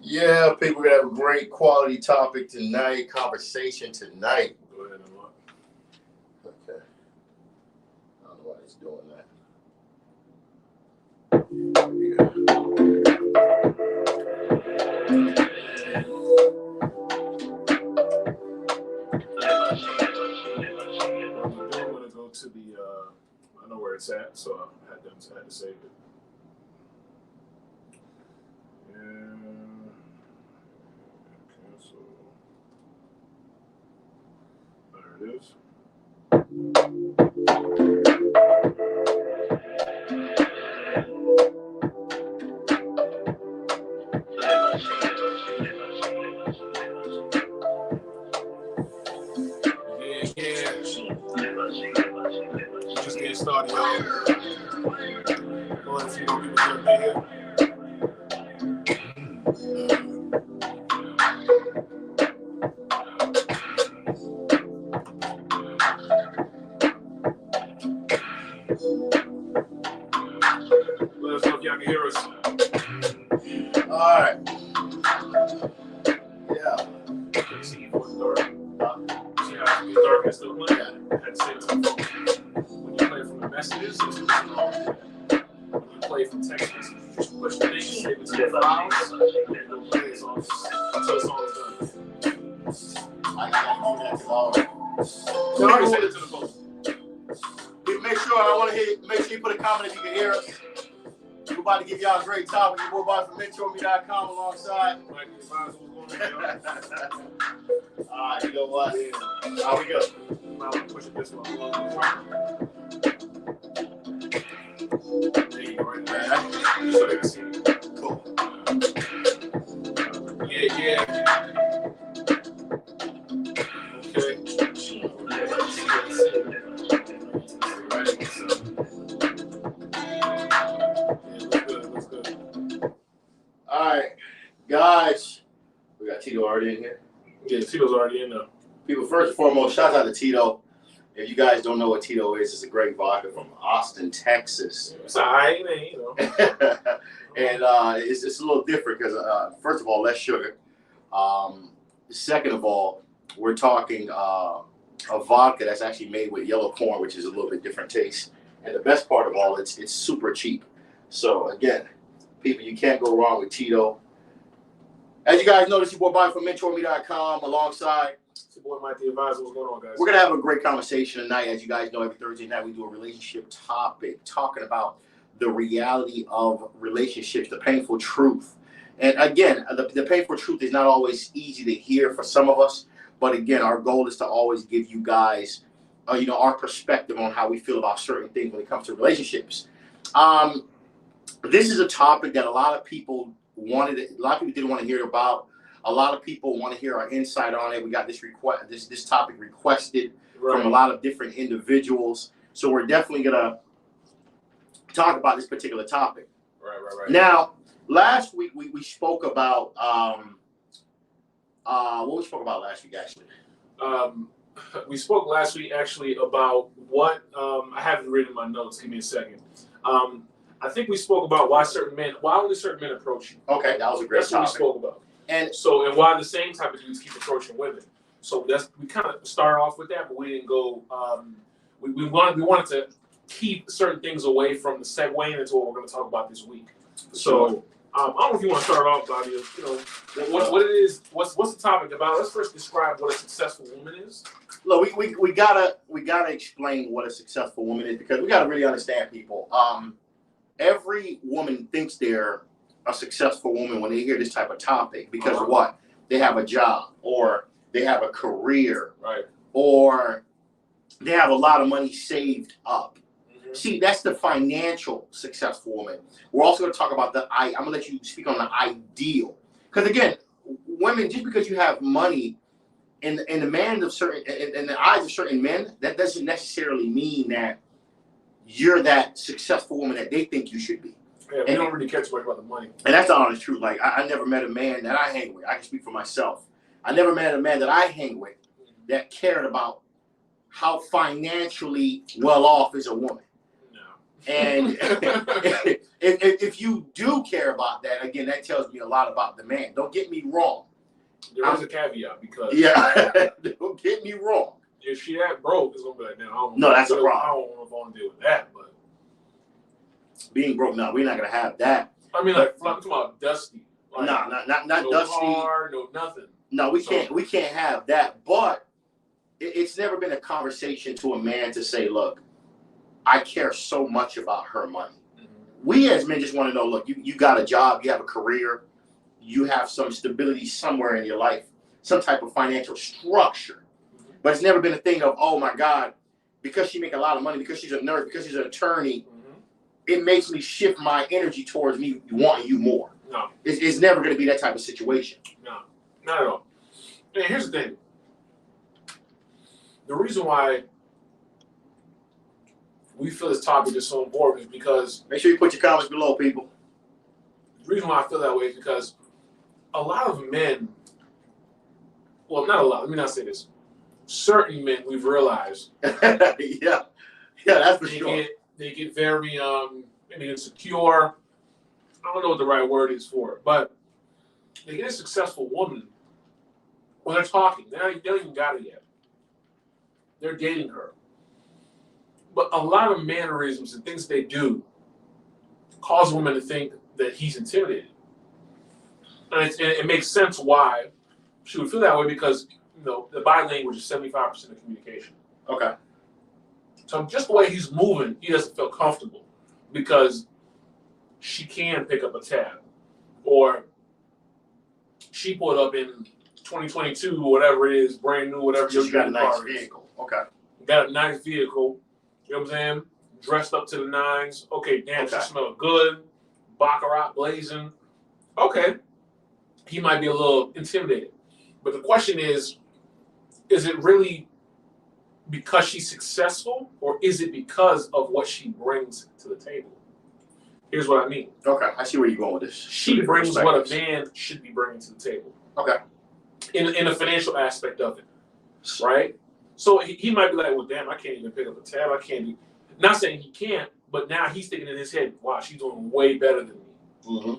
Yeah, I think we're going to have a great quality topic tonight, conversation tonight. Go ahead and look. Okay. I don't know why he's doing that. I'm going to go to the, I know where it's at, so I had to save it. There it is. Just getting started, y'all. Going to see what people going to be here. Let us know if y'all can hear us. All right. Yeah. See you for the dark. See how the darkness still playing? I had to say it to the folks. When you play from the messages, it's when you play from text messages, you just push the thing, save it to the files, and it'll play it until the song is done. I gotta do that to all. I already sent it to the folks. Make sure you put a comment if you can hear us. We're about to give y'all a great topic. Your boy from Mentourme.com alongside. All right, you know what? How we go? I'm going to push it this way. There you go, right there. So they can see it. Cool. Yeah. All right, guys, we got Tito already in here. Yeah, Tito's already in there. People, first and foremost, shout out to Tito If you guys don't know what Tito is, it's a great vodka from Austin, Texas. It's all right, you know. And it's a little different because, first of all, less sugar. Second of all, we're talking a vodka that's actually made with yellow corn, which is a little bit different taste. And the best part of all, it's super cheap. So again, people, you can't go wrong with Tito. As you guys know, this is your boy Bobby from Mentourme.com alongside. It's your boy Mike the Advisor. What's going on, guys? We're going to have a great conversation tonight. As you guys know, every Thursday night we do a relationship topic talking about the reality of relationships, the painful truth. And again, the painful truth is not always easy to hear for some of us. But again, our goal is to always give you guys, our perspective on how we feel about certain things when it comes to relationships. This is a topic that a lot of people didn't want to hear about. A lot of people want to hear our insight on it. We got this topic requested from a lot of different individuals. So we're definitely gonna talk about this particular topic. Right. Now, last week we spoke about what we spoke about last week actually. We spoke last week actually about what I have it written in my notes. Give me a second. I think we spoke about why only certain men approach you. Okay, that was a great topic. That's what we spoke about. And why the same type of dudes keep approaching women. So we kind of started off with that, but we didn't go. We wanted to keep certain things away from the segue into what we're going to talk about this week. So I don't know if you want to start off, Bobby. What it is. What's the topic about? Let's first describe what a successful woman is. Look, we gotta explain what a successful woman is because we gotta really understand people. Every woman thinks they're a successful woman when they hear this type of topic because of what? They have a job or they have a career, right? Or they have a lot of money saved up. Mm-hmm. See, that's the financial successful woman. We're also going to talk about I'm going to let you speak on the ideal. Because again, women, just because you have money in the eyes of certain men, that doesn't necessarily mean that you're that successful woman that they think you should be. Yeah, we don't really care too much about the money. And that's the honest truth. Like, I never met a man that I hang with. I can speak for myself. I never met a man that I hang with that cared about how financially well off is a woman. No. And if you do care about that, again, that tells me a lot about the man. Don't get me wrong. There is a caveat because... Yeah, don't get me wrong. If she that broke, it's going to be like, that's a problem. I don't know if I want to deal with that, but... Being broke, no, we're not gonna have that. I mean, like, I'm talking about dusty. Like, not no dusty. Car, no nothing. No, we can't have that. But it's never been a conversation to a man to say, look, I care so much about her money. Mm-hmm. We as men just want to know, look, you got a job, you have a career, you have some stability somewhere in your life, some type of financial structure. Mm-hmm. But it's never been a thing of, oh my God, because she make a lot of money, because she's a nurse, because she's an attorney. Mm-hmm. It makes me shift my energy towards me wanting you more. No. It's never going to be that type of situation. No, not at all. And here's the thing. The reason why we feel this topic is so important is because... Make sure you put your comments below, people. The reason why I feel that way is because a lot of men... Well, not a lot. Let me not say this. Certain men, we've realized... Yeah, that's for sure. They get very insecure. I don't know what the right word is for it, but they get a successful woman when they're talking. They don't even got it yet. They're dating her. But a lot of mannerisms and things they do cause women to think that he's intimidated. And it makes sense why she would feel that way because, the body language is 75% of communication. Okay. So just the way he's moving, he doesn't feel comfortable because she can pick up a tab. Or she pulled up in 2022 or whatever it is, brand new, whatever. She got a nice vehicle. Okay. Got a nice vehicle. You know what I'm saying? Dressed up to the nines. Okay, damn, she smelled good. Baccarat blazing. Okay. He might be a little intimidated. But the question is it really because she's successful, or is it because of what she brings to the table? Here's what I mean. Okay, I see where you're going with this. She brings what a man should be bringing to the table. Okay. In a financial aspect of it, right? So he might be like, well, damn, I can't even pick up a tab. I can't do. Not saying he can't, but now he's thinking in his head, wow, she's doing way better than me. Mm-hmm.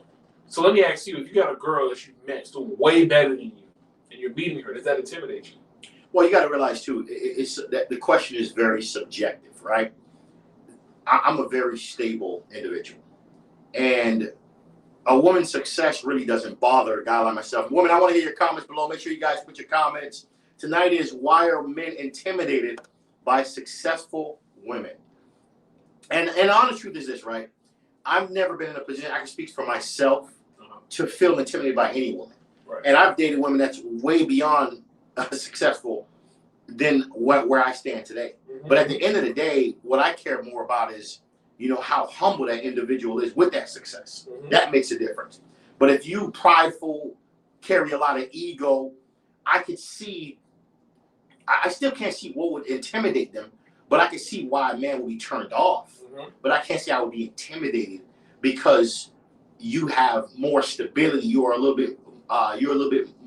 So let me ask you, if you got a girl that you met that's doing way better than you, and you're beating her, does that intimidate you? Well, you got to realize too, it's that the question is very subjective, right? I'm a very stable individual, and a woman's success really doesn't bother a guy like myself. Women, I want to hear your comments below. Make sure you guys put your comments. Tonight is, why are men intimidated by successful women? And the honest truth is this, right? I've never been in a position, I can speak for myself, to feel intimidated by any woman. Right. And I've dated women that's way beyond successful than where I stand today. Mm-hmm. But at the end of the day, what I care more about is, how humble that individual is with that success. Mm-hmm. That makes a difference. But if you prideful, carry a lot of ego, I could see, I still can't see what would intimidate them, but I can see why a man would be turned off. Mm-hmm. But I can't say I would be intimidated because you have more stability. You're a little bit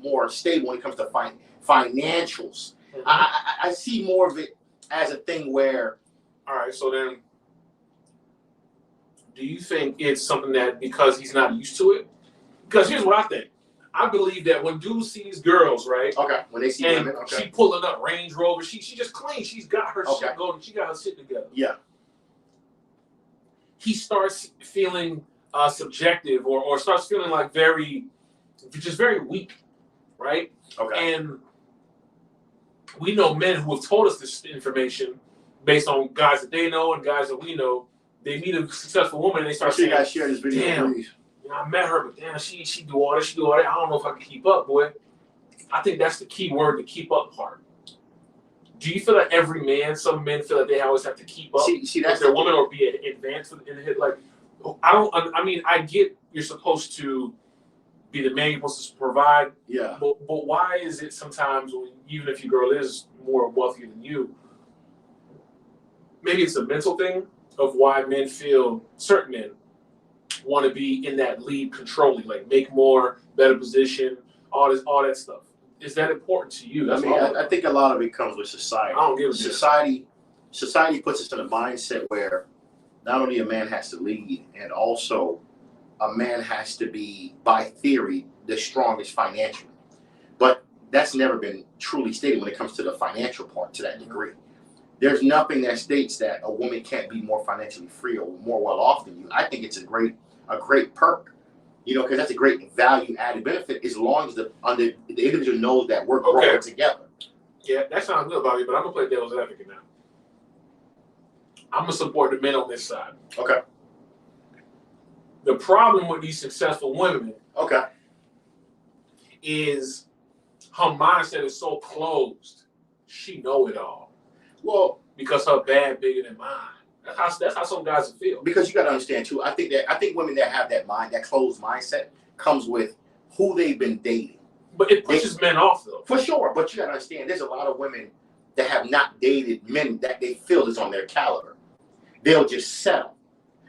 more stable when it comes to financials. Mm-hmm. I see more of it as a thing where. All right, so then, do you think it's something that because he's not used to it? Because here's what I think. I believe that when dudes see these girls, right? Okay. When they see women, okay. She pulling up Range Rover. She just clean. She's got her shit going. She got her shit together. Yeah. He starts feeling subjective, or starts feeling like very weak, right? Okay. And we know men who have told us this information based on guys that they know and guys that we know. They meet a successful woman and they start saying, you guys share this video, damn, please. I met her, but damn, she do all this, she do all that. I don't know if I can keep up, boy. I think that's the key word, the keep up part. Do you feel like every man, some men feel like they always have to keep up with their woman or be advanced in the hit? Like, I get you're supposed to be the man, you're supposed to provide. Yeah. But why is it sometimes, even if your girl is more wealthy than you, maybe it's a mental thing of why men feel, certain men want to be in that lead controlling, like make more, better position, all that stuff. Is that important to you? I think a lot of it comes with society. I don't give a shit. Society puts us in a mindset where not only a man has to lead, and also a man has to be, by theory, the strongest financially. But that's never been truly stated when it comes to the financial part to that degree. There's nothing that states that a woman can't be more financially free or more well off than you. I think it's a great perk, because that's a great value added benefit as long as the individual knows that we're growing together. Yeah, that sounds good, Bobby, but I'm gonna play devil's advocate now. I'm gonna support the men on this side. Okay. The problem with these successful women, is her mindset is so closed. She know it all. Well, because her bag bigger than mine. That's how some guys feel. Because you got to understand too. I think women that have that closed mindset, comes with who they've been dating. But it pushes men off though. For sure. But you got to understand, there's a lot of women that have not dated men that they feel is on their caliber. They'll just settle.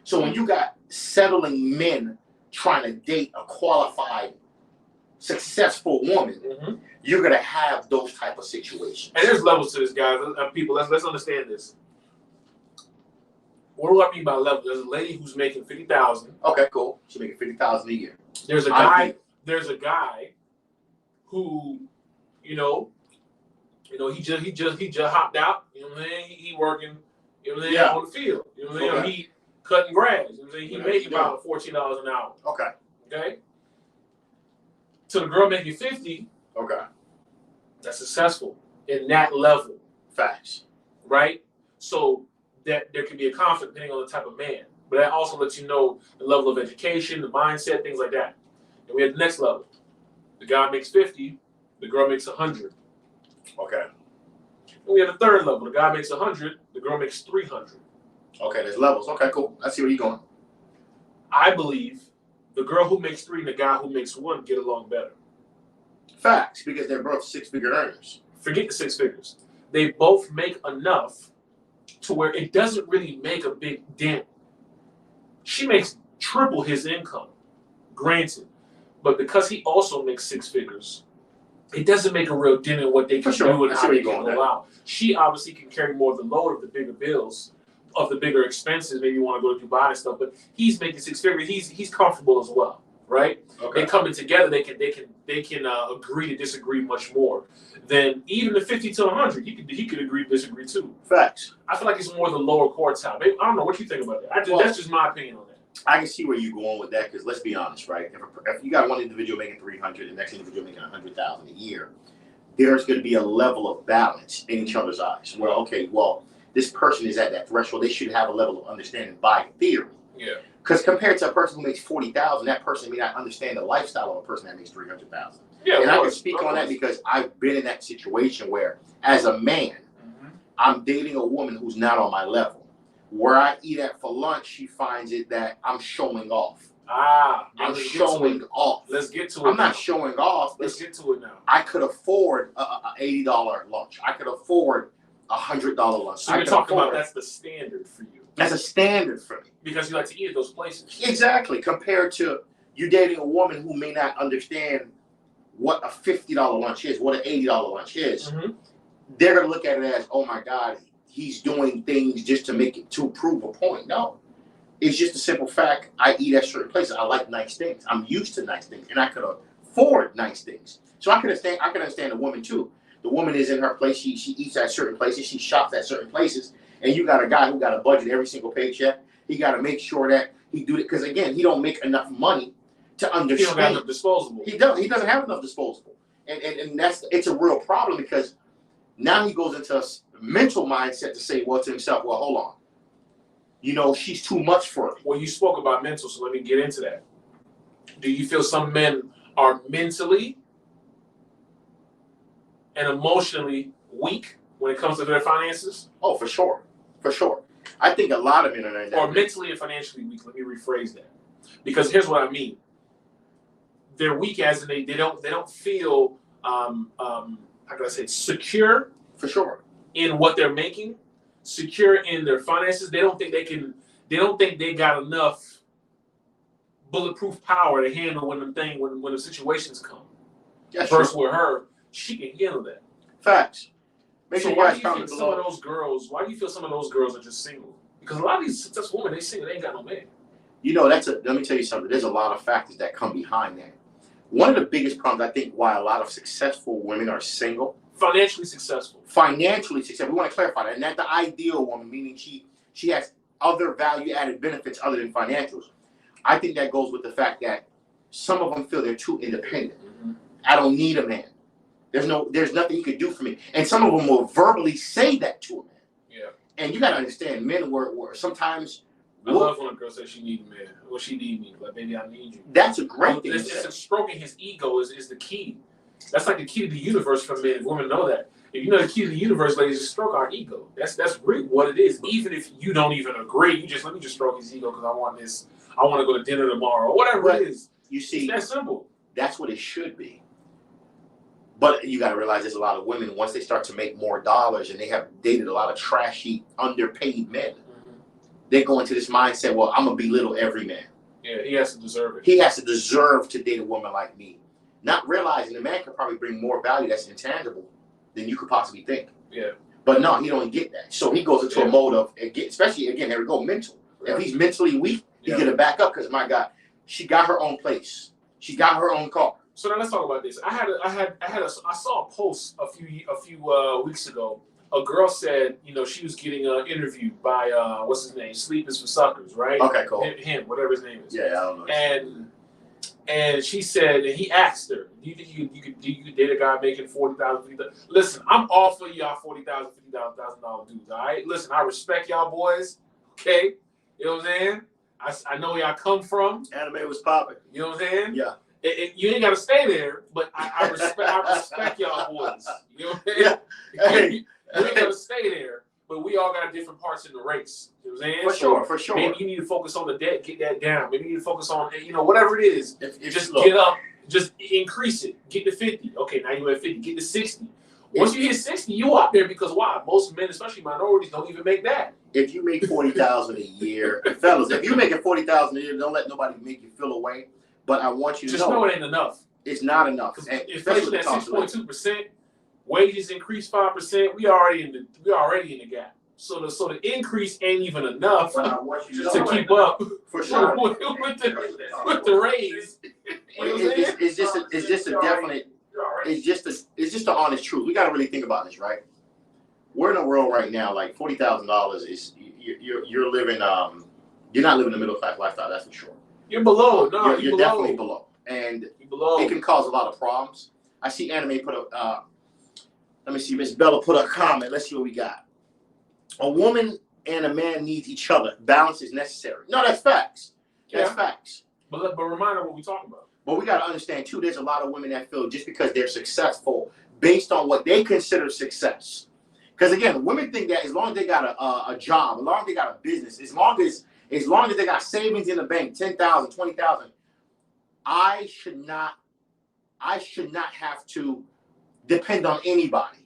So when you got settling men trying to date a qualified, successful woman, you're gonna have those type of situations. And there's levels to this, guys. People, let's understand this. What do I mean by level? There's a lady who's making $50,000. Okay, cool. She's making $50,000 a year. There's a guy. There's a guy who, he just hopped out. You know what I'm saying? He working. You know what I'm saying? On the field. You know what I'm saying? He cutting grass. You know what I'm saying? He making about $14 an hour. Okay. To the girl making 50. Okay. That's successful in that level. Facts. Right? So that there can be a conflict depending on the type of man. But that also lets you know the level of education, the mindset, things like that. And we have the next level. The guy makes 50, the girl makes 100. Okay. And we have the third level. The guy makes 100, the girl makes 300. Okay, there's levels. Okay, cool. I see where you're going. I believe the girl who makes 3 and the guy who makes 1 get along better. Facts, because they're both 6-figure earners. Forget the 6 figures. They both make enough to where it doesn't really make a big dent. She makes triple his income, granted. But because he also makes 6 figures, it doesn't make a real dent in what they can do and how they can go out. She obviously can carry more of the load of the bigger bills, of the bigger expenses. Maybe you want to go to Dubai and stuff, but he's making six figures. He's comfortable as well, right? Okay. They coming together. They can agree to disagree much more than even the 50 to 100. He could agree to disagree too. Facts. I feel like it's more the lower quartile. Maybe, I don't know what you think about that. That's just my opinion on that. I can see where you're going with that because let's be honest, right? If you got one individual making 300 and the next individual making 100,000 a year, there's going to be a level of balance in each other's eyes. Well, okay, this person is at that threshold. They should have a level of understanding by theory. Yeah. Because compared to a person who makes 40,000, that person may not understand the lifestyle of a person that makes 300,000. Yeah. And I can speak on that because I've been in that situation where, as a man, I'm dating a woman who's not on my level. Where I eat at for lunch, she finds it that I'm showing off. I'm showing off. Let's get to it. I'm not showing off. Let's get to it now. I could afford a $80 lunch. I could afford a $100 lunch. So you're talking about that's the standard for you. That's a standard for me. Because you like to eat at those places. Exactly. Compared to you dating a woman who may not understand what a $50 lunch is, what an $80 lunch is. They're going to look at it as, oh my God, he's doing things just to prove a point. No, it's just a simple fact. I eat at certain places. I like nice things. I'm used to nice things, and I could afford nice things. So I can understand the woman too. The woman is in her place. She eats at certain places. She shops at certain places. And you got a guy who got a budget every single paycheck. He got to make sure that he do it because again, he don't make enough money to understand. He don't have enough disposable. He doesn't have enough disposable, and it's a real problem because now he goes into a mental mindset to say, well, to himself, well, hold on. You know, she's too much for me. Well, you spoke about mental, so let me get into that. Do you feel some men are mentally and emotionally weak when it comes to their finances? Oh, for sure. For sure. I think a lot of men are in that. Or mentally and financially weak. Let me rephrase that. Because here's what I mean. They're weak as in they don't feel how can I say secure. For sure. In what they're making, secure in their finances. They don't think they got enough bulletproof power to handle when the situations come. Yes, First with her, she can handle that. Facts. So why do you feel some of those girls are just single? Because a lot of these successful women, they single, they ain't got no man. You know, let me tell you something. There's a lot of factors that come behind that. One of the biggest problems, I think, why a lot of successful women are single. Financially successful. Financially successful. We want to clarify that. And that's the ideal woman, meaning she has other value-added benefits other than financials. I think that goes with the fact that some of them feel they're too independent. I don't need a man. There's nothing you could do for me. And some of them will verbally say that to a man. Yeah. And you got to understand, men were sometimes. I love when a girl says she needs a man. Well, she needs me. Like, baby, I need you. That's a great thing. It's stroking his ego is the key. That's like the key to the universe for men. Women know that. If you know the key to the universe, ladies, is stroke our ego. That's really what it is. Even if you don't even agree, let me just stroke his ego because I want this. I want to go to dinner tomorrow or whatever it is. You see, it's that simple. That's what it should be. But you got to realize there's a lot of women, once they start to make more dollars and they have dated a lot of trashy, underpaid men, they go into this mindset, well, I'm going to belittle every man. Yeah, he has to deserve it. He has to deserve to date a woman like me. Not realizing the man could probably bring more value that's intangible than you could possibly think. Yeah. But no, he don't get that. So he goes into a mode of, especially, again, there we go, mental. If he's mentally weak, he's going to back up because, my God, she got her own place. She got her own car. So now let's talk about this. I saw a post a few weeks ago. A girl said, she was getting interviewed by what's his name? Sleep is for Suckers, right? Okay, cool. Him, whatever his name is. Yeah, I don't know. And she said, and he asked her, do you think you could date a guy making $40,000, $50,000? Listen, I'm all for y'all $40,000, $50,000 dudes. All right, listen, I respect y'all boys. Okay, you know what I'm saying? I know where y'all come from. Anime was popping. You know what I'm saying? Yeah. You ain't gotta stay there, but I respect y'all boys. You know what I'm saying? Yeah. Hey. You ain't gotta stay there, but we all got different parts in the race. You know what I'm saying? For sure. Maybe you need to focus on the debt, get that down. Maybe you need to focus on, whatever it is. Just look, get up, just increase it. Get to 50. Okay, now you're at 50. Get to 60. Once you hit 60, you up there because why? Most men, especially minorities, don't even make that. If you make $40,000 a year, fellas, if you're making $40,000 a year, don't let nobody make you feel away. But I want you to know it ain't enough. It's not enough. Inflation at 6.2%, wages increased 5%. We already in the gap. So the increase ain't even enough to keep up for sure with the raise. It's just the honest truth. We got to really think about this, right? We're in a world right now like $40,000 is you're living you're not living a middle class lifestyle, that's for sure. You're below. No, you're definitely below, and it can cause a lot of problems. I see Anime put a let me see, Miss Bella put a comment. Let's see what we got. A woman and a man need each other. Balance is necessary. No, that's facts. That's facts. But remind her what we're talking about. But we got to understand too. There's a lot of women that feel just because they're successful based on what they consider success. Because again, women think that as long as they got a job, as long as they got a business, as long as they got savings in the bank, 10,000, 20,000, I should not have to depend on anybody.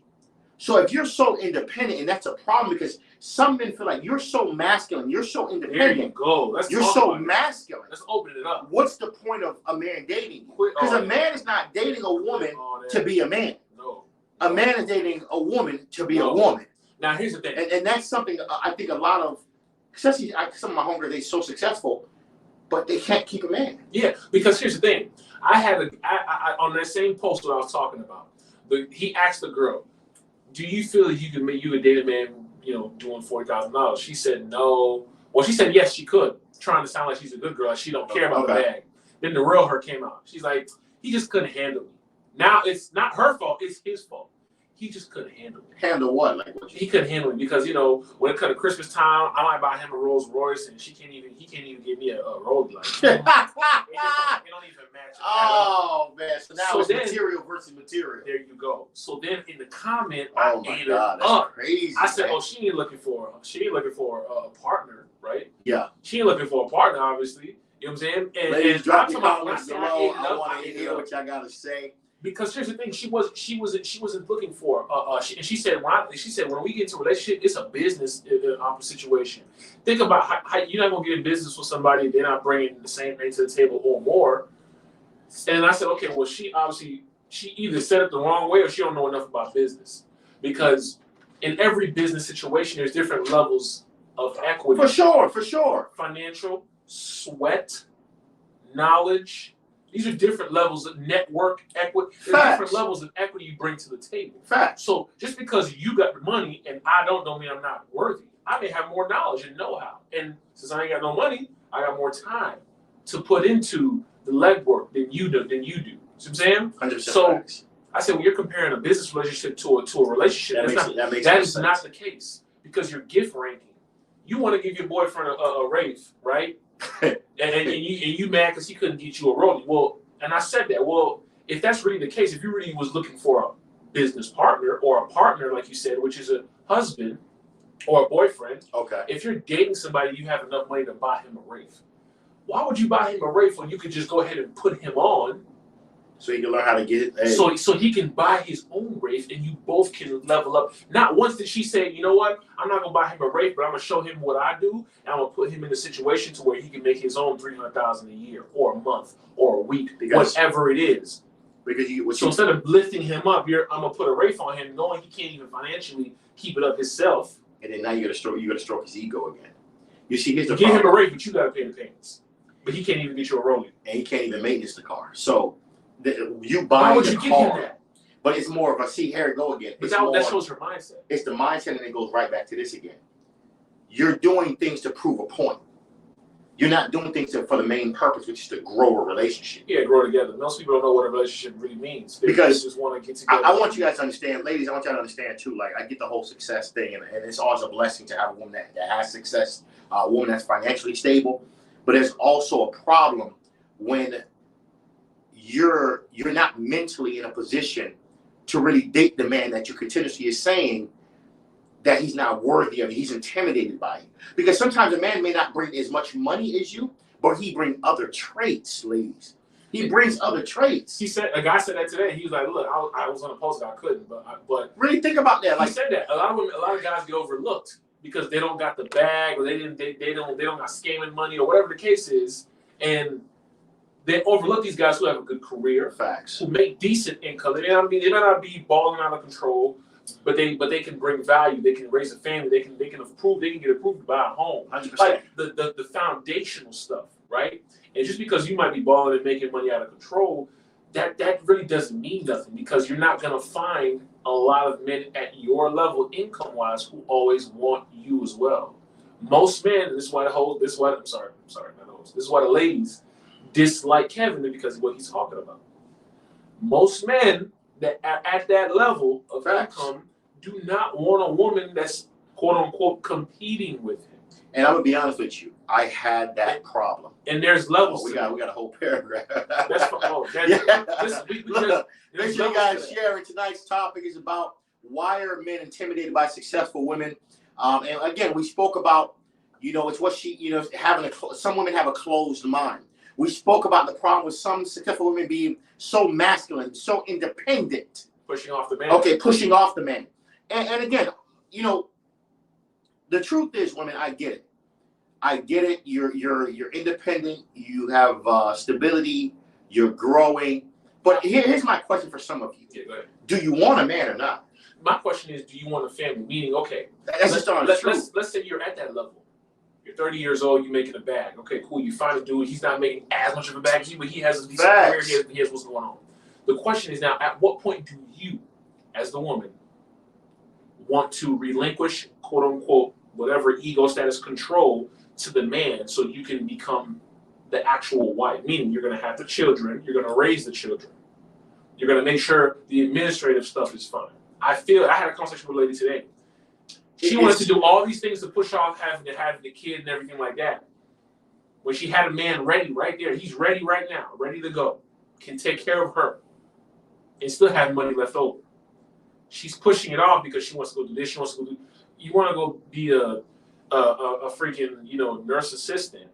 So if you're so independent, and that's a problem because some men feel like you're so masculine, you're so independent. There you go. You're so masculine. Let's open it up. What's the point of a man dating you? Because a man is not dating a woman to be a man. No. A man is dating a woman to be a woman. Now here's the thing, and that's something I think a lot of, especially some of my homegirls, they're so successful, but they can't keep a man. Yeah, because here's the thing. I had on that same post that I was talking about. He asked the girl, "Do you feel that you could date a man, doing $40,000?" She said no. Well, she said yes, she could. Trying to sound like she's a good girl, she don't care about the bag. Then the real her came out. She's like, he just couldn't handle me. Now it's not her fault; it's his fault. He just couldn't handle it. Handle what? Like what? He couldn't handle it because when it comes to Christmas time, I might buy him a Rolls Royce, and he can't even give me a Rolls like. It don't even match. Oh man! So now it's material versus material. There you go. So then in the comment, oh my God, that's crazy. I said, "Oh, she ain't looking for a partner, right? Yeah. She ain't looking for a partner, obviously. You know what I'm saying?" And ladies, drop your comments below. I want to hear what y'all gotta say. Because here's the thing, she wasn't looking for she said when we get into a relationship, it's a business situation. Think about how you're not gonna get in business with somebody if they're not bringing the same thing to the table or more. And I said, okay, well she either said it the wrong way or she don't know enough about business, because in every business situation there's different levels of equity. For sure. Financial, sweat, knowledge. These are different levels of network equity. There's different levels of equity you bring to the table. Facts. So just because you got the money and I don't mean I'm not worthy. I may have more knowledge and know-how. And since I ain't got no money, I got more time to put into the legwork than you do. You see what I'm saying? 100%. So facts. I said, when you're comparing a business relationship to a relationship, that is not the case, because you're gift ranking. You want to give your boyfriend a Wraith, right? and you mad because he couldn't get you a rollie. Well, and I said that. Well, if that's really the case, if you really was looking for a business partner or a partner, like you said, which is a husband or a boyfriend, okay. If you're dating somebody, you have enough money to buy him a Wraith. Why would you buy him a Wraith when you could just go ahead and put him on? So he can learn how to get it. Hey. So he can buy his own Wraith, and you both can level up. Not once did she say, you know what, I'm not gonna buy him a Wraith, but I'm gonna show him what I do, and I'm gonna put him in a situation to where he can make his own $300,000 a year, or a month, or a week, whatever it is. Because so instead of lifting him up, I'm gonna put a Wraith on him, knowing he can't even financially keep it up himself. And then now you gotta stroke his ego again. You see, here's the problem. Give him a Wraith, but you gotta pay the payments. But he can't even get you a rollie. And he can't even maintenance the car. So you buy the car, give him that? But it's more of a here it go again. But that shows her mindset. It's the mindset, and it goes right back to this again. You're doing things to prove a point. You're not doing things for the main purpose, which is to grow a relationship. Yeah, grow together. Most people don't know what a relationship really means. They just want to get together. I want you guys to understand, ladies, I want you to understand too, like I get the whole success thing, and it's always a blessing to have a woman that has success, a woman that's financially stable. But there's also a problem when you're not mentally in a position to really date the man that you continuously is saying that he's not worthy of. He's intimidated by you. Because sometimes a man may not bring as much money as you, but he brings other traits, ladies. He brings other traits. He said, a guy said that today. He was like, "Look, I was on a post, I couldn't, but really think about that." He said that a lot of guys get overlooked because they don't got the bag, or they don't got scamming money, or whatever the case is, and They overlook these guys who have a good career, Facts, who make decent income. They may not be balling out of control, but they can bring value. They can raise a family. They can get approved to buy a home. 100%. Like the foundational stuff, right? And just because you might be balling and making money out of control, that really doesn't mean nothing, because you're not gonna find a lot of men at your level income wise who always want you as well. Most men, this is why the ladies dislike Kevin, because of what he's talking about. Most men that are at that level of income do not want a woman that's quote unquote competing with him. And I'm gonna be honest with you, I had that problem. And there's levels. We got a whole paragraph. That's Look, make sure you guys share it. Tonight's topic is about why are men intimidated by successful women. And again, we spoke about, it's what some women have a closed mind. We spoke about the problem with some successful women being so masculine, so independent. Pushing off the man. Okay, pushing off the man. And again, the truth is, women, I get it. You're independent. You have stability. You're growing. But here's my question for some of you. Yeah, go ahead. Do you want a man or not? My question is, do you want a family? Meaning, okay, let's say you're at that level. You're 30 years old. You're making a bag. Okay, cool. You find a dude. He's not making as much of a bag as you, but he has a decent career. He has what's going on. The question is now, at what point do you, as the woman, want to relinquish, quote unquote, whatever ego status control to the man so you can become the actual wife? Meaning you're going to have the children, you're going to raise the children, you're going to make sure the administrative stuff is fine. I had a conversation with a lady today. She wanted to do all these things to push off having the kid and everything like that. When she had a man ready right there, he's ready right now, ready to go, can take care of her and still have money left over. She's pushing it off because she wants to go do this, she wants to go do. You want to go be a freaking nurse assistant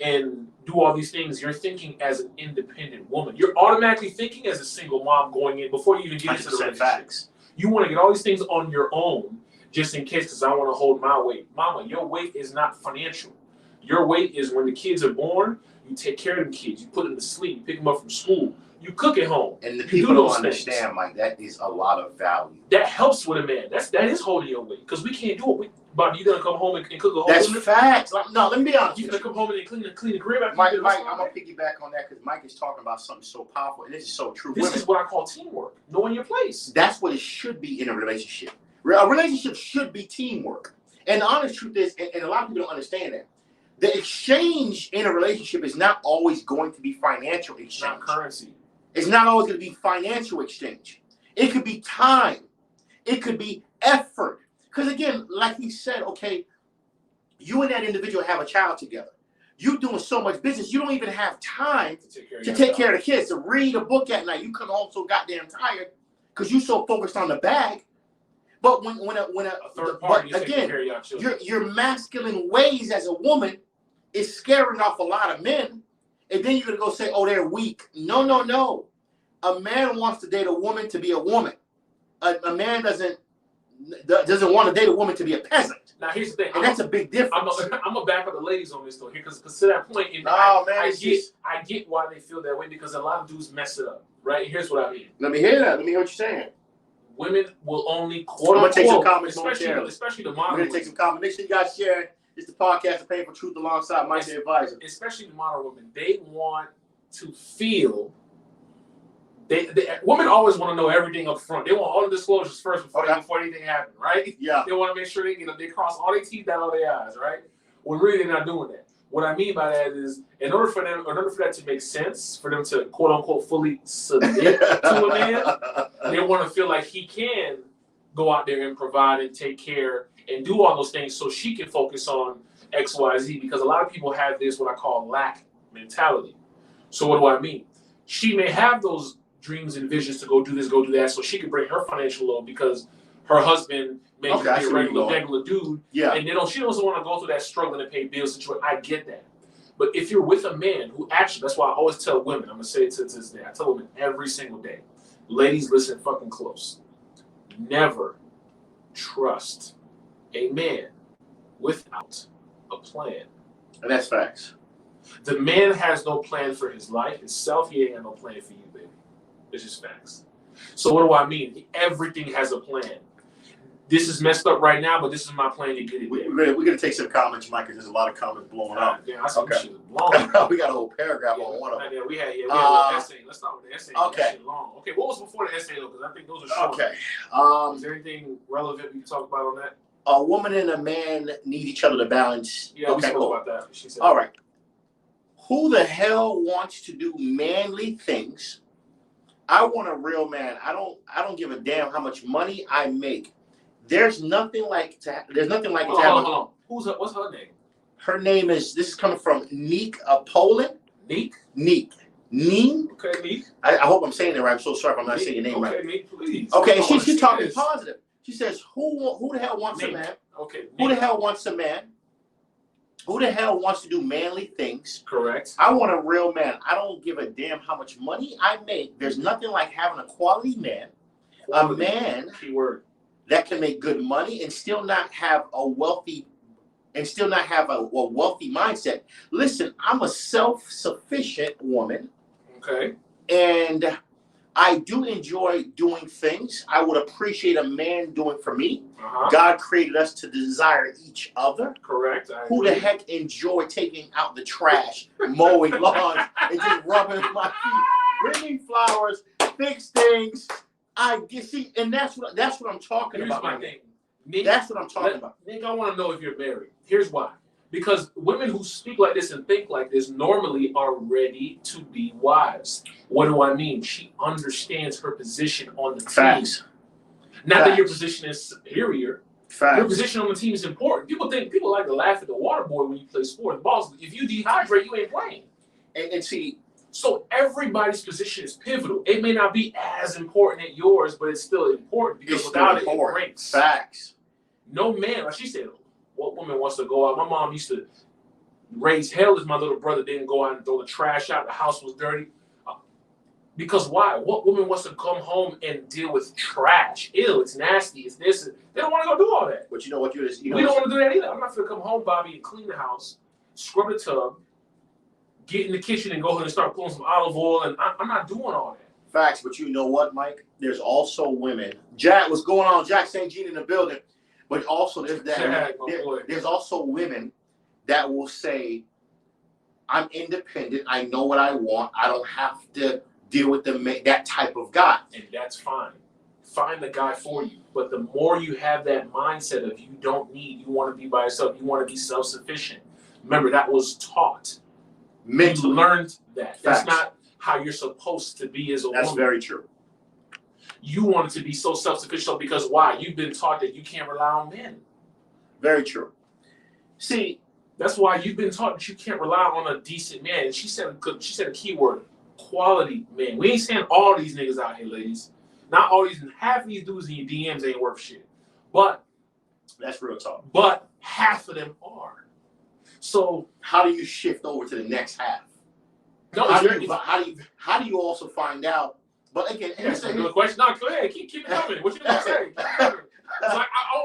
and do all these things. You're thinking as an independent woman. You're automatically thinking as a single mom going in before you even get into the relationship. Facts. You want to get all these things on your own just in case, because I want to hold my weight. Mama, your weight is not financial. Your weight is when the kids are born, you take care of the kids. You put them to sleep. You pick them up from school. You cook at home. And the people don't understand, Mike, that is a lot of value. That helps with a man. That is holding your weight, because we can't do it. Bobby, you gonna come home and cook a whole That's facts. No, let me be honest. You gonna come home and clean the crib after Mike, I'm gonna piggyback on that because Mike is talking about something so powerful, and this is so true. This is what I call teamwork. Knowing your place. That's what it should be in a relationship. A relationship should be teamwork. And the honest truth is, and a lot of people don't understand that, the exchange in a relationship is not always going to be financial exchange. It's not currency. It's not always going to be financial exchange. It could be time. It could be effort. Because again, like he said, okay, you and that individual have a child together. You're doing so much business, you don't even have time to take care of the kids, to read a book at night. You come home so goddamn tired because you're so focused on the bag. But when a third party, again, your masculine ways as a woman is scaring off a lot of men. And then you're going to go say, oh, they're weak. No. A man wants to date a woman to be a woman. A man doesn't want to date a woman to be a peasant. Now, here's the thing. And that's a big difference. I'm going to back up the ladies on this, though, here, because to that point, I get why they feel that way, because a lot of dudes mess it up, right? And here's what I mean. Let me hear that. Let me hear what you're saying. Women will only, quote unquote, take some comments especially the modern. We're going to take some comments. Make sure you guys share. It's the podcast, The Painful Truth, alongside Mike the Advisor. Especially the modern women. They want to feel. Women always want to know everything up front. They want all the disclosures first before anything happens, right? Yeah. They want to make sure they cross all their T's, dot all their I's, right? When really they're not doing that. What I mean by that is, in order for that to make sense, for them to quote unquote fully submit to a man, they want to feel like he can go out there and provide and take care and do all those things so she can focus on X, Y, Z, because a lot of people have this, what I call lack mentality. So what do I mean? She may have those dreams and visions to go do this, go do that, so she can bring her financial load because her husband may be a regular dude. Yeah. And she doesn't want to go through that struggling to pay bills situation. I get that. But if you're with a man who actually, that's why I always tell women, I'm going to say it to this day, I tell women every single day, ladies, listen fucking close. Never trust a man without a plan. And that's facts. The man has no plan for his life, himself. He ain't got no plan for you, baby. It's just facts. So what do I mean? Everything has a plan. This is messed up right now, but this is my plan to get it there. We're going to take some comments, Mike, because there's a lot of comments blowing up. Yeah, I see okay. Shit blowing. We got a whole paragraph on one of them. Yeah, we had a little essay. Let's start with the essay. Okay. That shit long. Okay, what was before the essay, though? Because I think those are short. Okay. Is there anything relevant we can talk about on that? A woman and a man need each other to balance. Yeah, okay, we spoke about that. She said, all right. Who the hell wants to do manly things? I want a real man. I don't give a damn how much money I make. There's nothing like to. There's nothing like hold on. What's her name? Her name is. This is coming from Neek, Poland. Neek. Neen. Okay, Neek. I hope I'm saying it right. I'm so sorry if I'm not saying your name right. Okay, Neek, please. Okay, she's talking positive. She says, "Who the hell wants Neek. a man? Okay. Neek. Who the hell wants a man? Who the hell wants to do manly things? Correct. I want a real man. I don't give a damn how much money I make. There's nothing like having a quality man, a man keyword that can make good money and still not have a wealthy mindset. Listen, I'm a self-sufficient woman. Okay. And I do enjoy doing things. I would appreciate a man doing for me. God created us to desire each other. Correct. Who the heck enjoy taking out the trash, mowing lawns, and just rubbing my feet, bringing flowers, fix things? I get see, and that's what I'm talking about. Here's my thing. Nick, that's what I'm talking about. Nick, I want to know if you're married. Here's why. Because women who speak like this and think like this normally are ready to be wives. What do I mean? She understands her position on the team. Not that your position is superior. Your position on the team is important. People like to laugh at the water boy when you play sports. Boss, if you dehydrate, you ain't playing. And see, so everybody's position is pivotal. It may not be as important as yours, but it's still important because without it, it breaks. Facts. No man, like she said, what woman wants to go out? My mom used to raise hell if my little brother didn't go out and throw the trash out. The house was dirty. Because why? What woman wants to come home and deal with trash? Ew, it's nasty. It's this. They don't want to go do all that. But you know what? We don't want to do that either. I'm not going to come home, Bobby, and clean the house, scrub the tub, get in the kitchen and go ahead and start pulling some olive oil. And I'm not doing all that. Facts. But you know what, Mike? There's also women. Jack, what's going on? Jack St. Jean in the building. But also there's also women that will say, I'm independent. I know what I want. I don't have to deal with that type of guy. And that's fine. Find the guy for you. But the more you have that mindset of you don't need, you want to be by yourself, you want to be self-sufficient. Remember, that was taught. Mentally. You learned that. Facts. That's not how you're supposed to be as a woman. That's very true. You wanted to be so self-sufficient because why? You've been taught that you can't rely on men. Very true. See, that's why you've been taught that you can't rely on a decent man. And she said a key word, quality man. We ain't saying all these niggas out here, ladies. Not all these, half of these dudes in your DMs ain't worth shit. But that's real talk. But half of them are. So how do you shift over to the next half? No, how do you also find out? But again, that's a good question. No, go ahead. Keep it coming. What you gonna say? I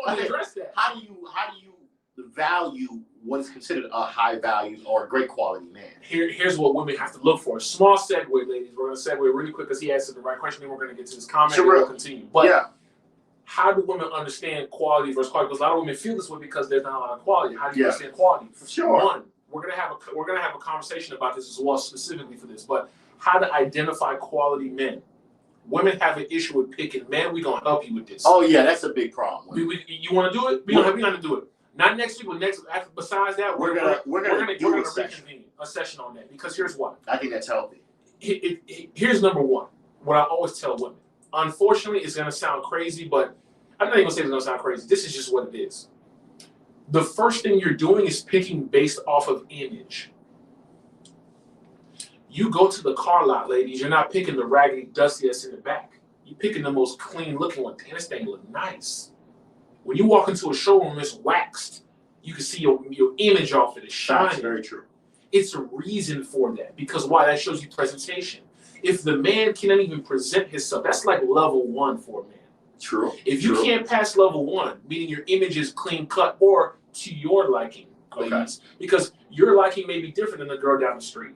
want to address that. How do you value what is considered a high value or a great quality man? Here's what women have to look for. Small segue, ladies. We're gonna segue really quick because he answered the right question. Then we're gonna get to this comment and we'll continue. But yeah. How do women understand quality versus quality? Because a lot of women feel this way because there's not a lot of quality. How do you understand quality? For sure. One, we're gonna have a conversation about this as well, specifically for this. But how to identify quality men? Women have an issue with picking men. We're gonna help you with this. Oh yeah, that's a big problem. You want to do it? We're gonna do it. Not next week, but besides that, we're gonna reconvene a session on that because here's why. I think that's healthy. Here's number one. What I always tell women. Unfortunately, it's gonna sound crazy, but I'm not even gonna say it's gonna sound crazy. This is just what it is. The first thing you're doing is picking based off of image. You go to the car lot, ladies. You're not picking the raggedy, dusty that's in the back. You're picking the most clean looking one. Damn, this thing look nice. When you walk into a showroom, it's waxed. You can see your image off it. It's shining. That's very true. It's a reason for that. Because why? That shows you presentation. If the man cannot even present himself, that's like level one for a man. True. If you can't pass level one, meaning your image is clean cut or to your liking, ladies, because your liking may be different than the girl down the street.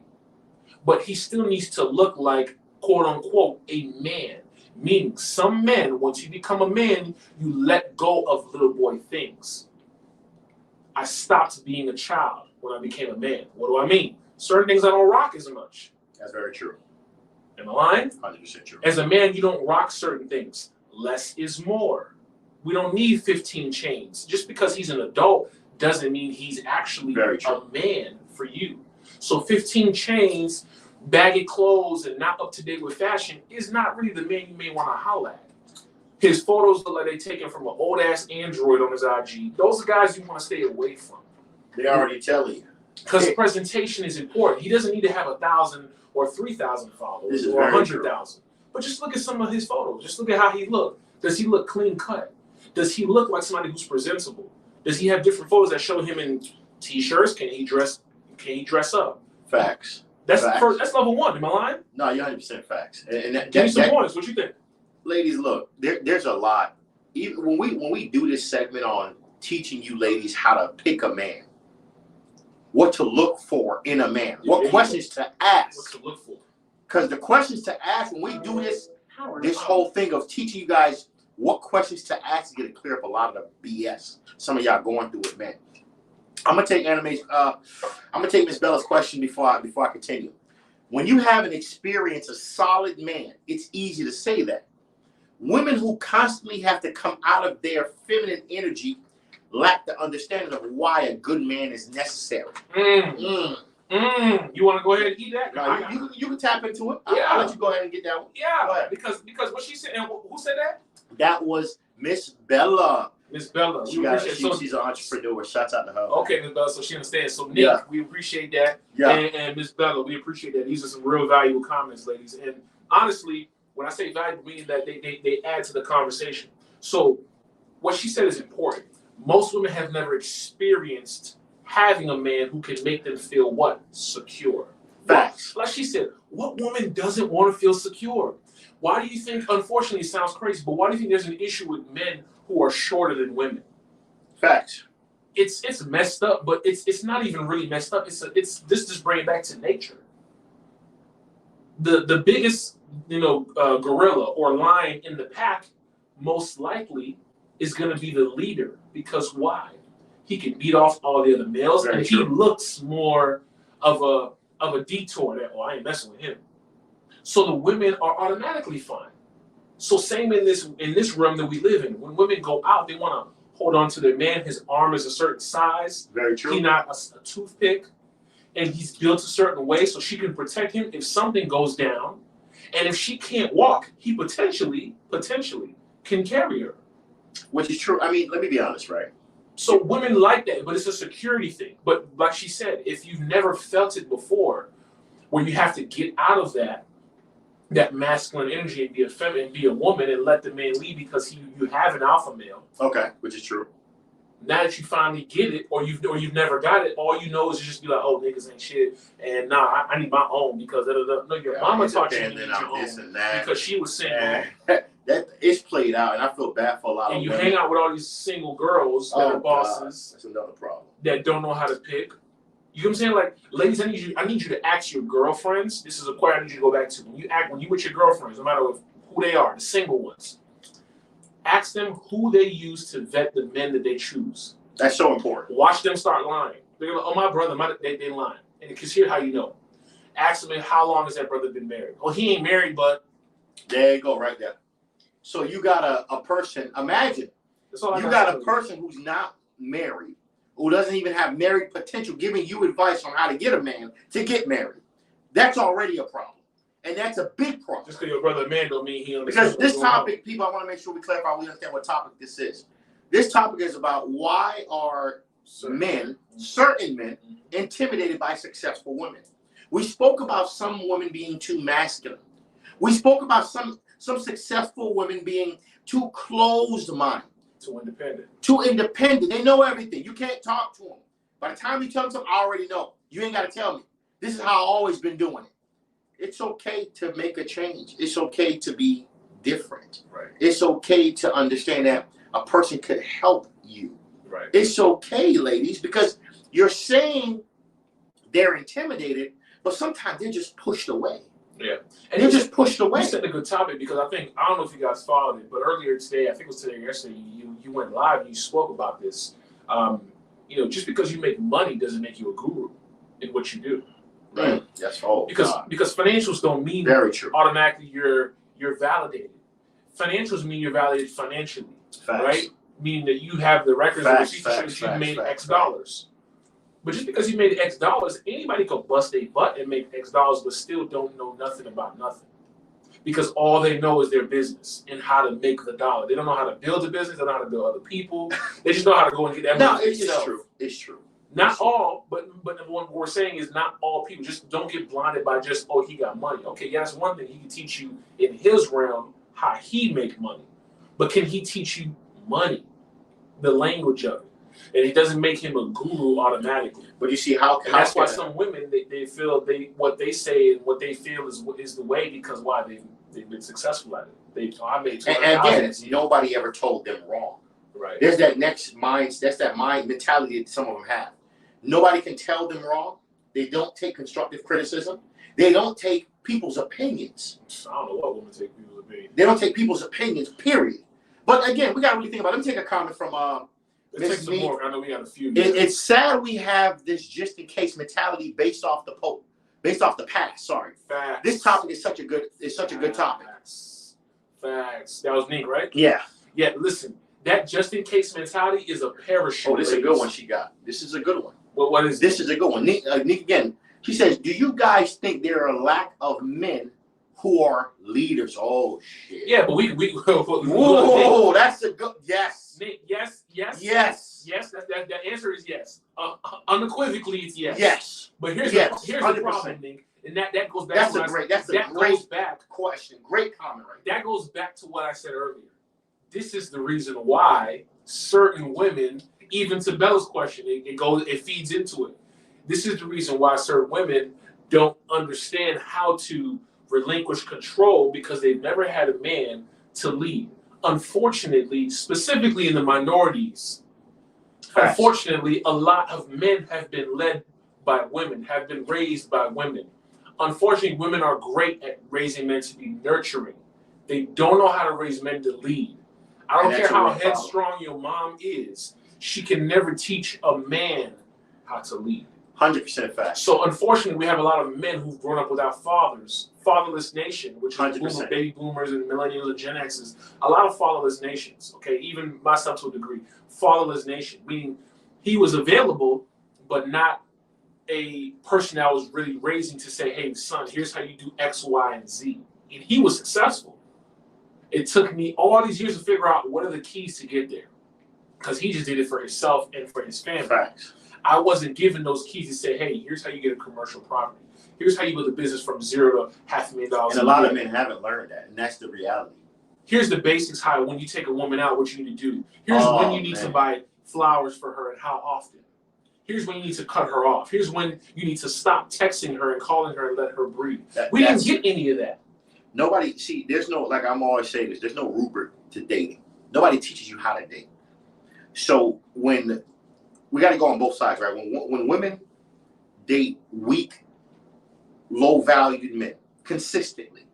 But he still needs to look like, quote unquote, a man. Meaning, some men, once you become a man, you let go of little boy things. I stopped being a child when I became a man. What do I mean? Certain things I don't rock as much. That's very true. Am I lying? 100% true. As a man, you don't rock certain things. Less is more. We don't need 15 chains. Just because he's an adult doesn't mean he's actually a man for you. So 15 chains, baggy clothes, and not up to date with fashion is not really the man you may want to holler at. His photos look like they taken from an old ass Android on his IG. Those are guys you want to stay away from. They already tell you. Because presentation is important. He doesn't need to have 1,000 or 3,000 followers or 100,000. But just look at some of his photos. Just look at how he looked. Does he look clean cut? Does he look like somebody who's presentable? Does he have different photos that show him in t-shirts? Can he dress up? Facts. That's level one. Am I lying? No, you're 100% facts. And give me some points. What you think? Ladies, look, there's a lot. Even when we do this segment on teaching you ladies how to pick a man, what to look for in a man, what questions to ask. What to look for. Because the questions to ask when we do this whole thing of teaching you guys what questions to ask is going to clear up a lot of the BS some of y'all going through with men. I'm gonna take Miss Bella's question before I continue. When you have an experience, a solid man, it's easy to say that. Women who constantly have to come out of their feminine energy lack the understanding of why a good man is necessary. You want to go ahead and eat that? No, you can tap into it. Yeah. I'll let you go ahead and get that one. Yeah, because what she said, and who said that? That was Miss Bella. Miss Bella. She's an entrepreneur. Shouts out to her. Okay, Miss Bella, so she understands. So Nick, we appreciate that. Yeah. And Miss Bella, we appreciate that. These are some real valuable comments, ladies. And honestly, when I say valuable, meaning that they add to the conversation. So what she said is important. Most women have never experienced having a man who can make them feel what? Secure. Facts. Like she said, what woman doesn't want to feel secure? Why do you think, unfortunately, it sounds crazy, but why do you think there's an issue with men who are shorter than women? Facts. It's messed up, but it's not even really messed up. This just bring it back to nature. The biggest gorilla or lion in the pack most likely is going to be the leader, because why? He can beat off all the other males, and he looks more of a detour that I ain't messing with him. So the women are automatically fine. So same in this realm that we live in. When women go out, they want to hold on to their man. His arm is a certain size. Very true. He's not a toothpick, and he's built a certain way so she can protect him if something goes down. And if she can't walk, he potentially can carry her. Which is true. I mean, let me be honest, right? So women like that, but it's a security thing. But like she said, if you've never felt it before, where you have to get out of that masculine energy and be a feminine, be a woman, and let the man lead because you have an alpha male. Okay, which is true. Now that you finally get it, or you've never got it, all you know is just be like, oh, niggas ain't shit, and I need my own because no, your mama taught you to need your own because she was single. That is played out, and I feel bad for a lot of women. And you hang out with all these single girls that are bosses. That's another problem. That don't know how to pick. You know what I'm saying? Like, ladies, I need you to ask your girlfriends. This is a question I need you to go back to. When you with your girlfriends, no matter who they are, the single ones, ask them who they use to vet the men that they choose. That's so important. Watch them start lying. They're like, oh, my brother, they lying. And because here's how you know. Ask them how long has that brother been married? Oh, he ain't married, but. There you go, right there. So you got a person, imagine, you got a person who's not married, who doesn't even have married potential, giving you advice on how to get a man to get married. That's already a problem. And that's a big problem. Just because your brother a man don't mean he understands. Because this topic, people, I want to make sure we clarify, we understand what topic this is. This topic is about why are certain men, intimidated by successful women. We spoke about some women being too masculine. We spoke about some successful women being too closed-minded. Too independent. They know everything. You can't talk to them. By the time you tell them something, I already know. You ain't got to tell me. This is how I've always been doing it. It's okay to make a change. It's okay to be different. Right. It's okay to understand that a person could help you. Right. It's okay, ladies, because You're saying they're intimidated, but sometimes they're just pushed away. Yeah, and they're just pushed away. You said a good topic because I don't know if you guys followed it, but earlier today, I think it was today or yesterday, you went live and you spoke about this. Just because you make money doesn't make you a guru in what you do. Right. That's all. Because financials don't mean very true. Automatically you're validated. Financials mean you're validated financially. Facts. Right? Meaning that you have the records and receipts that show you made X dollars. But just because you made X dollars, anybody could bust a butt and make X dollars, but still don't know nothing about nothing. Because all they know is their business and how to make the dollar. They don't know how to build a business. They don't know how to build other people. They just know how to go and get that money. No, it's true. It's true. Not all, but what we're saying is not all people. Just don't get blinded by just, oh, he got money. Okay, yeah, that's one thing. He can teach you in his realm how he make money. But can he teach you money, the language of it? And it doesn't make him a guru automatically. But you see that's why some women they feel what they say and what they feel is the way because why they've been successful at it. I made $200,000. And again, nobody ever told them wrong. Right. There's that next mind. That's that mind mentality that some of them have. Nobody can tell them wrong. They don't take constructive criticism. They don't take people's opinions. I don't know what women take people's opinions. They don't take people's opinions. Period. But again, we got to really think about it. Let me take a comment from Let's take some more. I know we got a few. It's sad we have this just in case mentality based off the past. Sorry. Facts. This topic is such a good topic. Facts. That was neat, right? Yeah. Yeah. Listen, that just in case mentality is a parachute. Oh, this is a good one she got. This is a good one. Well, what is this? Is a good one. Nick again. She says, "Do you guys think there are a lack of men who are leaders?" Oh shit. Yeah, but we whoa, that's a good yes. Nick, yes. That answer is yes. Unequivocally, it's yes. Yes. But here's the problem, Nick, and that goes back. That's a great question. Great comment, right? That goes back to what I said earlier. This is the reason why certain women, even to Bella's question, it feeds into it. This is the reason why certain women don't understand how to relinquish control because they've never had a man to lead. Unfortunately, specifically in the minorities, unfortunately, a lot of men have been led by women, have been raised by women. Unfortunately, women are great at raising men to be nurturing. They don't know how to raise men to lead. I don't care how headstrong your mom is. She can never teach a man how to lead. 100% fact. So unfortunately, we have a lot of men who've grown up without fathers. Fatherless nation, which is baby boomers and millennials and Gen X's. A lot of fatherless nations. Okay, even myself to a degree. Fatherless nation, meaning he was available, but not a person that was really raising to say, "Hey, son, here's how you do X, Y, and Z." And he was successful. It took me all these years to figure out what are the keys to get there, because he just did it for himself and for his family. Facts. I wasn't given those keys to say, "Hey, here's how you get a commercial property. Here's how you build a business from $0 to $500,000." And a lot of men haven't learned that, and that's the reality. Here's the basics: how when you take a woman out, what you need to do. Here's when you need to buy flowers for her and how often. Here's when you need to cut her off. Here's when you need to stop texting her and calling her and let her breathe. We didn't get any of that. Nobody, there's no, like I'm always saying this, there's no rubric to dating. Nobody teaches you how to date. So when we got to go on both sides, right? When women date weak, low-valued men consistently.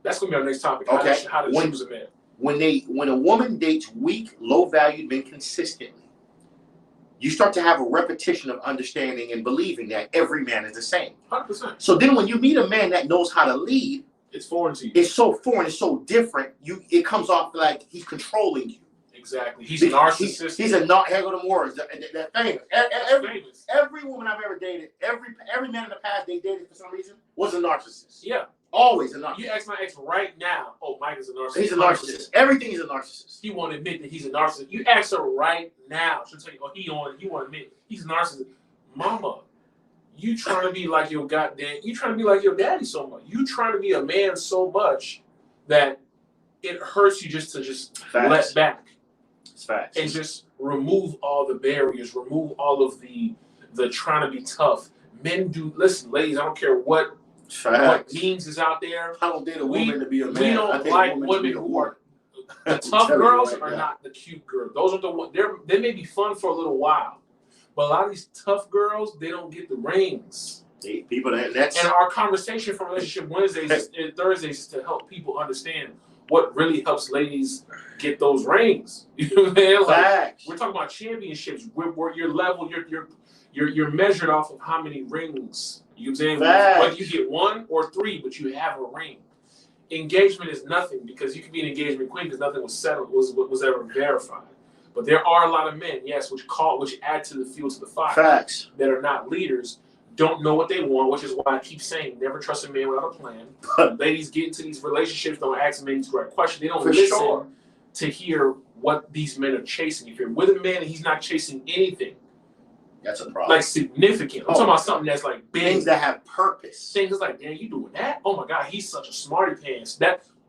That's going to be our next topic. Okay. How to choose a man. When a woman dates weak, low-valued men consistently, you start to have a repetition of understanding and believing that every man is the same. 100%. So then when you meet a man that knows how to lead, it's foreign to you. It's so foreign, it's so different. It comes off like he's controlling you. Exactly. He's a narcissist. He's a here go the words. That famous. Every woman I've ever dated, every man in the past they dated for some reason was a narcissist. Yeah. Always a narcissist. You ask my ex right now, oh, Mike is a narcissist. He's a narcissist. Everything is a narcissist. He won't admit that he's a narcissist. You ask her right now, she'll tell you, oh, he won't admit he's a narcissist. Mama, you trying to be like your daddy so much. You trying to be a man so much that it hurts you just to let back. It's facts. And just remove all the barriers, remove all of the trying to be tough. Men do, listen, ladies, I don't care what memes is out there. I don't date a woman to be a man. We don't like women who are the tough girls are not the cute girls. Those are the ones. They may be fun for a little while, But a lot of these tough girls, they don't get the rings. That's and our conversation for Relationship Wednesdays and Thursdays is to help people understand what really helps ladies get those rings. You know what I'm saying? Like, we're talking about championships. Where your level, you're measured off of how many rings. You know what I'm saying? Whether you get 1 or 3, but you have a ring. Engagement is nothing, because you can be an engagement queen because nothing was settled, was ever verified. But there are a lot of men, yes, which add to the fuel to the fire. That are not leaders, don't know what they want, which is why I keep saying never trust a man without a plan. Ladies get into these relationships, don't ask men these correct questions. They don't listen to hear what these men are chasing. If you're with a man and he's not chasing anything, that's a problem. Like significant. I'm talking about something that's like big. Things that have purpose. Things that's like, man, you doing that? Oh my God, he's such a smarty pants.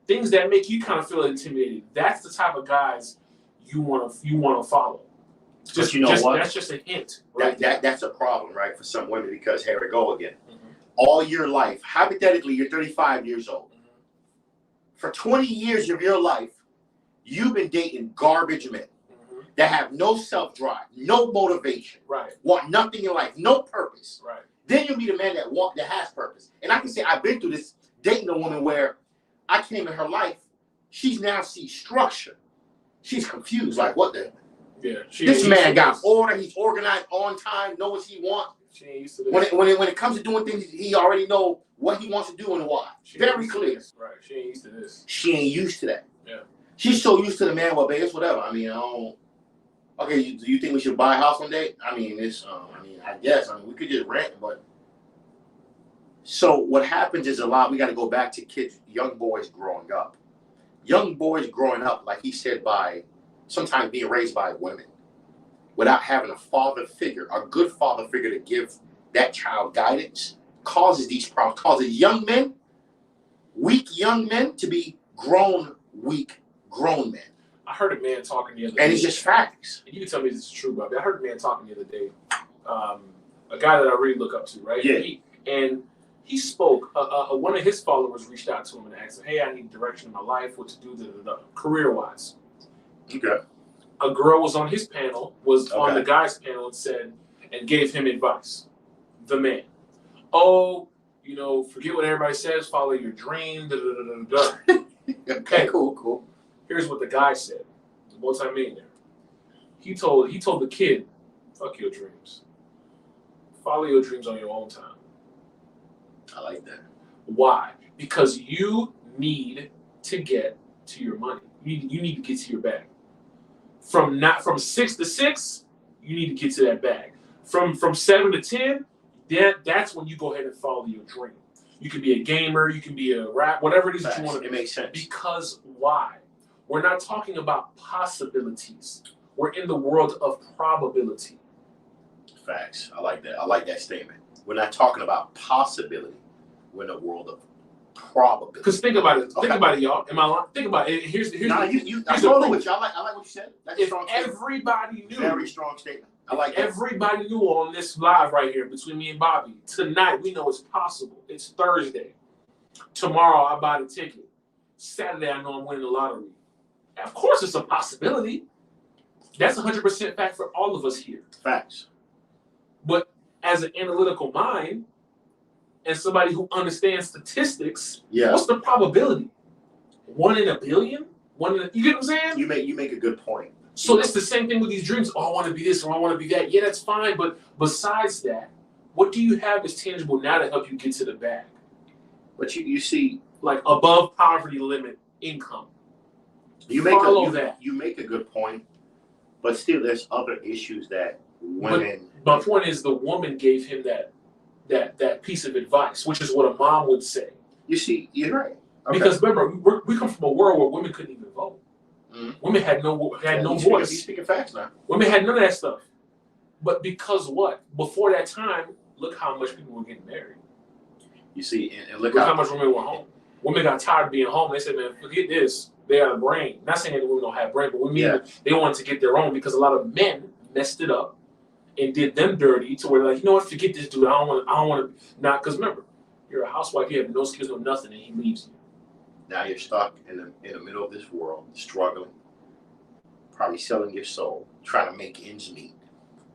Things that make you kind of feel intimidated. That's the type of guys you want to follow. But you know what? That's just a hint. Right? That's a problem, right, for some women, because here we go again. Mm-hmm. All your life, hypothetically, you're 35 years old. Mm-hmm. For 20 years of your life, you've been dating garbage men that have no self-drive, no motivation, want nothing in life, no purpose. Right. Then you'll meet a man that has purpose. And I can say I've been through this, dating a woman where I came in her life, she's now sees structure. She's confused, like what the? Yeah. This man got order. He's organized, on time, knows what he wants. She ain't used to this. When it comes to doing things, he already know what he wants to do and why. Very clear. Right. She ain't used to this. She ain't used to that. Yeah. She's so used to the man. Well, babe, it's whatever. I mean, I don't. Okay, do you think we should buy a house one day? I mean, I guess. We could just rent, but. So what happens is we got to go back to kids, young boys growing up. Young boys growing up, like he said, by sometimes being raised by women, without having a father figure, a good father figure to give that child guidance, causes these problems, causes weak young men to be weak grown men. I heard a man talking the other day. And it's just facts. And you can tell me this is true, Bobby. I heard a man talking the other day. A guy that I really look up to, right? Yeah. He spoke. One of his followers reached out to him and asked him, "Hey, I need direction in my life, what to do, career-wise." Okay. A girl was on his panel, on the guy's panel, and gave him advice. The man, forget what everybody says, follow your dream. Okay, cool. Here's what the guy said. The multi-millionaire. He told the kid, "Fuck your dreams. Follow your dreams on your own time." I like that. Why? Because you need to get to your money. You need to get to your bag. From 6 to 6, you need to get to that bag. From 7 to 10, that's when you go ahead and follow your dream. You can be a gamer, you can be a rap, whatever it is that you want to do. It makes sense. Because why? We're not talking about possibilities. We're in the world of probability. Facts. I like that. I like that statement. We're not talking about possibility. We're in a world of probability. Because think about it. Think about it, y'all. Am I lying? Think about it. Here's the I totally with you. I like what you said. That's if everybody knew. Very strong statement. I like that. Everybody knew on this live right here between me and Bobby. Tonight, we know it's possible. It's Thursday. Tomorrow, I buy the ticket. Saturday, I know I'm winning the lottery. Of course, it's a possibility. That's 100% fact for all of us here. Facts. But as an analytical mind and somebody who understands statistics, what's the probability? 1 in a billion? You get what I'm saying? You make a good point. So it's the same thing with these dreams. Oh, I want to be this or I want to be that. Yeah, that's fine. But besides that, what do you have that's tangible now to help you get to the bag? But you see, like above poverty limit income. You make a good point, but still there's other issues that women. My point is the woman gave him that piece of advice, which is what a mom would say. You see, you're right. Okay. Because remember, we come from a world where women couldn't even vote. Mm-hmm. Women had no voice. You're speaking facts now. Women had none of that stuff. But because what? Before that time, look how much people were getting married. You see, and look how much women were home. Women got tired of being home. They said, man, forget this. They got a brain. Not saying that women don't have brain, but women, they wanted to get their own because a lot of men messed it up and did them dirty to where they're like, you know what, forget this dude. I don't want to. Not because remember, you're a housewife. You have no skills, no nothing, and he leaves you. Now you're stuck in the middle of this world, struggling, probably selling your soul, trying to make ends meet.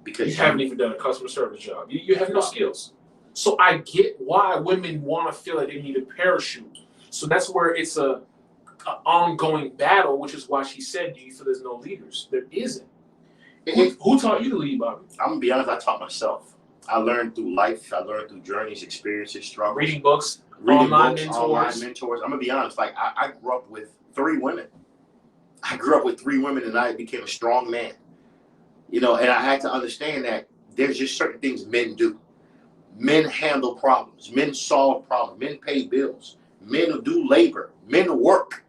because you haven't even done a customer service job. You have no skills. So I get why women want to feel like they need a parachute. So that's where it's a ongoing battle, which is why she said, do you feel there's no leaders? There isn't. Who taught you to lead, Bobby? I'm going to be honest, I taught myself. I learned through life. I learned through journeys, experiences, struggles. Reading books, online mentors. I'm going to be honest. Like, I grew up with 3 women. I grew up with 3 women, and I became a strong man. You know, and I had to understand that there's just certain things men do. Men handle problems. Men solve problems. Men pay bills. Men do labor. Men work.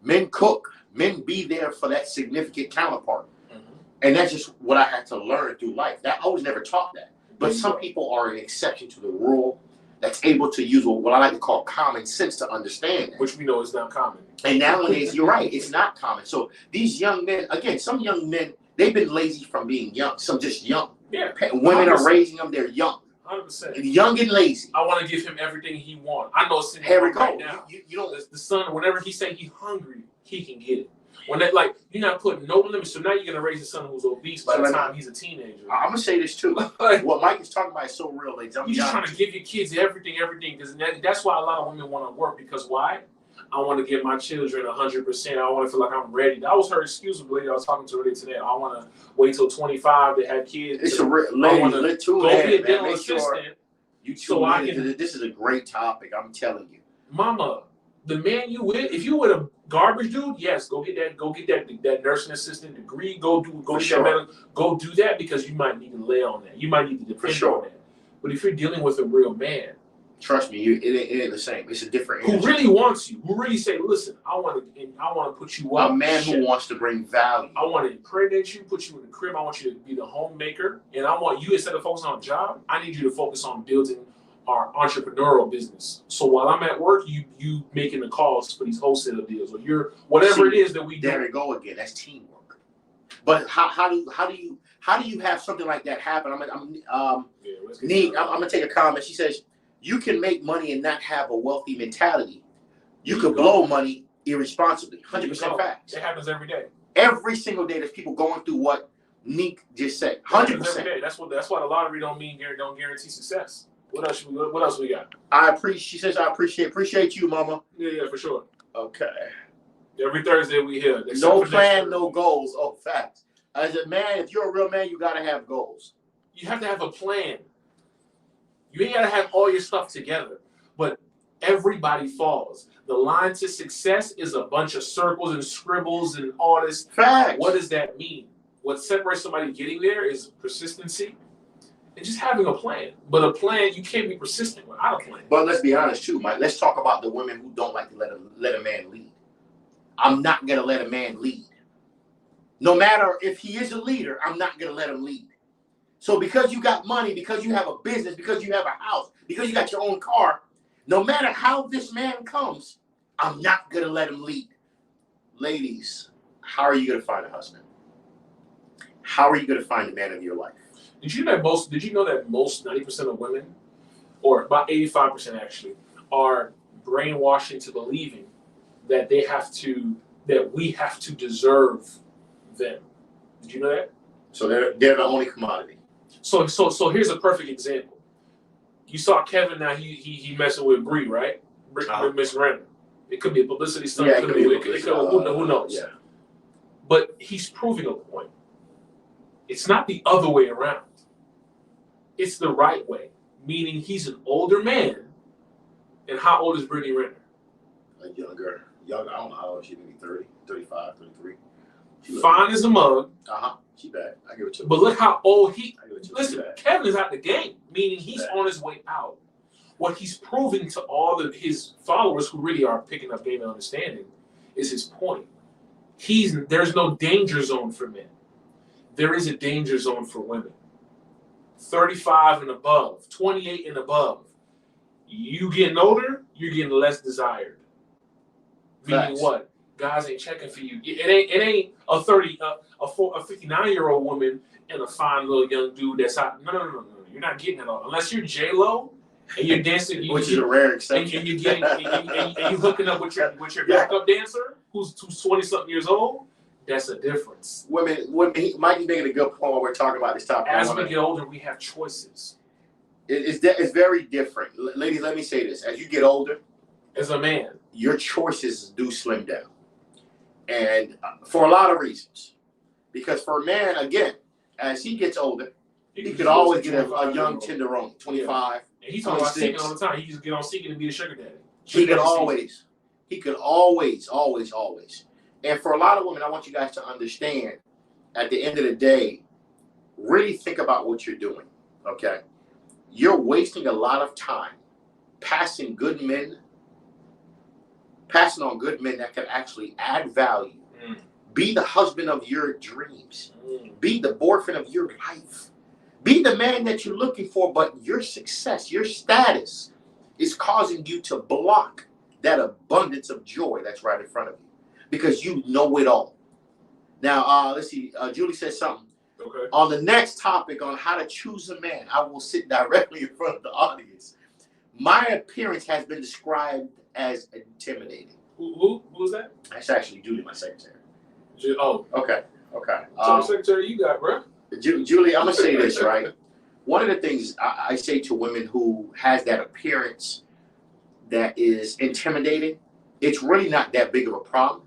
Men cook. Men be there for that significant counterpart. Mm-hmm. And that's just what I had to learn through life. I was never taught that. But some people are an exception to the rule that's able to use what I like to call common sense to understand that. Which we know is not common. And nowadays, you're right, it's not common. So these young men, again, some young men, they've been lazy from being young. Some just young. Yeah. Women 100%. Are raising them, they're young. 100%. Young and lazy. I want to give him everything he wants. I know sitting here we go. Right now. You don't. The son, whenever he say he's hungry, he can get it. When that, like, you're not putting no limits. So now you're gonna raise a son who's obese by the time he's a teenager. I'm gonna say this too. Like, what Mike is talking about is so real, ladies. You're just trying to give your kids everything, because that's why a lot of women want to work. Because why? I want to give my children 100%. I want to feel like I'm ready. That was her excuse, lady. I was talking to her today. I want to wait till 25 to have kids. It's a lady. Go be a dental assistant. This is a great topic. I'm telling you, Mama. The man you with, if you with a garbage dude, yes, go get that nursing assistant degree. Go do that because you might need to lay on that. You might need to depend on that. But if you're dealing with a real man, trust me, it ain't the same. It's a different energy. Who really wants you? Who really say, listen, I want to put you up. A man who wants to bring value. I want to impregnate you, put you in the crib. I want you to be the homemaker, and I want you, instead of focusing on a job, I need you to focus on building our entrepreneurial business. So while I'm at work, you making the calls for these wholesale deals, or you're whatever it is that we do. There we go again. That's teamwork. But how do you have something like that happen? I'm gonna take a comment. She says you can make money and not have a wealthy mentality. You could blow money irresponsibly. 100% facts. It happens every day. Every single day, there's people going through what Neek just said. 100%. That's why the lottery don't guarantee success. What else we got? She says I appreciate you, Mama. Yeah, for sure. Okay. Every Thursday we here. No plan, no goals. Oh, facts. As a man, if you're a real man, you gotta have goals. You have to have a plan. You ain't gotta have all your stuff together. But everybody falls. The line to success is a bunch of circles and scribbles and all this. Facts. What does that mean? What separates somebody getting there is persistency. And just having a plan. But a plan, you can't be persistent without a plan. But let's be honest too, Mike. Let's talk about the women who don't like to let a man lead. I'm not going to let a man lead. No matter if he is a leader, I'm not going to let him lead. So because you got money, because you have a business, because you have a house, because you got your own car, no matter how this man comes, I'm not going to let him lead. Ladies, how are you going to find a husband? How are you going to find the man of your life? Did you know that most 90% of women, or about 85% actually, are brainwashed into believing that we have to deserve them? Did you know that? So they're the only commodity. So here's a perfect example. You saw Kevin now. He messing with Bree, right? Miss Randall. It could be a publicity stunt. Yeah, who knows? Yeah. But he's proving a point. It's not the other way around. It's the right way, meaning he's an older man. And how old is Brittany Renner? A younger. I don't know how old she may be, 30, 35, 33. Fine as a mug. She bad. I give it to her. But look how old listen, Kevin is out the game, meaning he's on his way out. What he's proving to all of his followers who really are picking up game and understanding is his point. There's no danger zone for men. There is a danger zone for women. 35 and above, 28 and above. You getting older, you're getting less desired. Meaning what? Guys ain't checking for you. It ain't a 59-year-old woman and a fine little young dude that's out. No. You're not getting it all unless you're J-Lo and you're dancing, which is a rare exception. And you're getting and you hooking up with your backup dancer who's 20-something years old. That's a difference. Women, Mikey's making a good point when we're talking about this topic. As we get older, we have choices. It's very different. Ladies, let me say this. As you get older, as a man, your choices do slim down. And for a lot of reasons. Because for a man, again, as he gets older, he could always get a young tenderoni, 25. Yeah. And he's talking about seeking all the time. He just get on seeking and be a sugar daddy. He could always. And for a lot of women, I want you guys to understand, at the end of the day, really think about what you're doing, okay? You're wasting a lot of time passing on good men that can actually add value. Be the husband of your dreams. Be the boyfriend of your life. Be the man that you're looking for, but your success, your status is causing you to block that abundance of joy that's right in front of you because you know it all. Now, let's see. Julie says something. Okay. On the next topic on how to choose a man, I will sit directly in front of the audience. My appearance has been described as intimidating. Who was that? That's actually Julie, my secretary. Oh. Okay. So secretary you got, bro? Julie, I'm going to say this, right? One of the things I say to women who has that appearance that is intimidating, it's really not that big of a problem.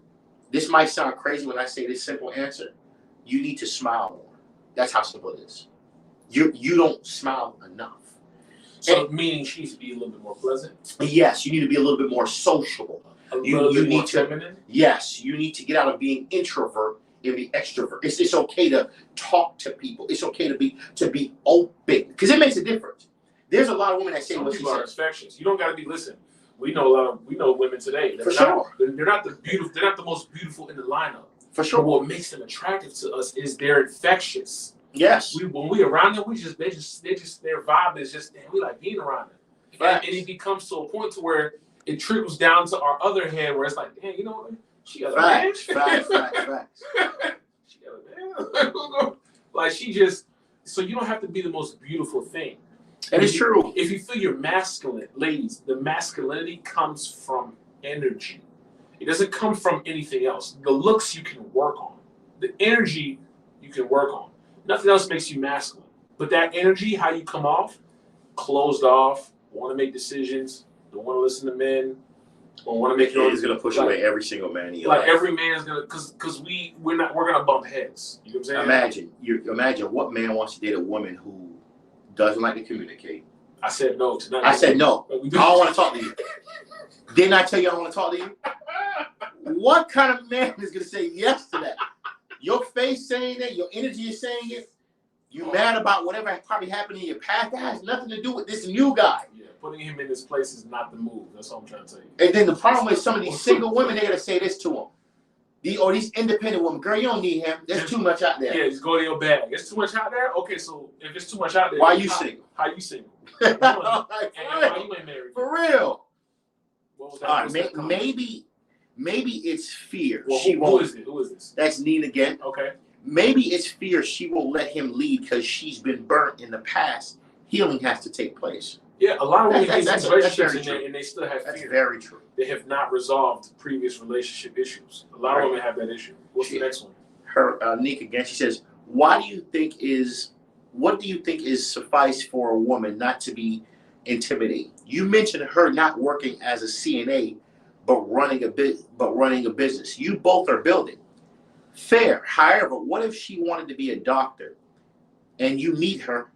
This might sound crazy when I say this simple answer. You need to smile more. That's how simple it is. You don't smile enough. So meaning she needs to be a little bit more pleasant? Yes, you need to be a little bit more sociable. You need more feminine? Yes, you need to get out of being introvert and be extrovert. It's okay to talk to people. It's okay to be open because it makes a difference. There's a lot of women that say some people are infectious. You don't got to be. Listen, we know women today. For sure, they're not the beautiful. They're not the most beautiful in the lineup. For sure. But what makes them attractive to us is they're infectious. Yes. When we around them, their vibe is just, we like being around them. And it becomes to a point to where it trickles down to our other hand where it's like, damn, you know what? She got a man. Facts. She got a man. Like she just, so you don't have to be the most beautiful thing. And it's true. If you feel you're masculine, ladies, the masculinity comes from energy. It doesn't come from anything else. The looks you can work on. The energy you can work on. Nothing else makes you masculine. But that energy, how you come off, closed off, want to make decisions, don't want to listen to men, don't want to make your own. He's gonna push away every single man. Every man is gonna, because we're gonna bump heads. You know what I'm saying? Imagine what man wants to date a woman who doesn't like to communicate. I said no to that. I said no. I don't want to talk to you. Didn't I tell you I don't want to talk to you? What kind of man is gonna say yes to that? Your face saying that, your energy is saying it. You mad about whatever probably happened in your past. That has nothing to do with this new guy. Yeah, putting him in this place is not the move. That's all I'm trying to tell you. And then the problem is some of these single women, they gotta say this to him. These independent women, girl, you don't need him. There's too much out there. Yeah, just go to your bag. It's too much out there? Okay, so if it's too much out there, why you single? How you single? And why you ain't married? For real. What was that? All right, maybe it's fear. Well, who is it? Who is this? That's Nina again. Okay. Maybe it's fear she won't let him lead because she's been burnt in the past. Healing has to take place. Yeah, a lot of women get in relationships and they still have fear. That's very true. They have not resolved previous relationship issues. A lot of women have that issue. What's the next one? Her Nick again. She says, what do you think is suffice for a woman not to be intimidated? You mentioned her not working as a CNA, but running a business. You both are building. Fair. However, what if she wanted to be a doctor and you meet her?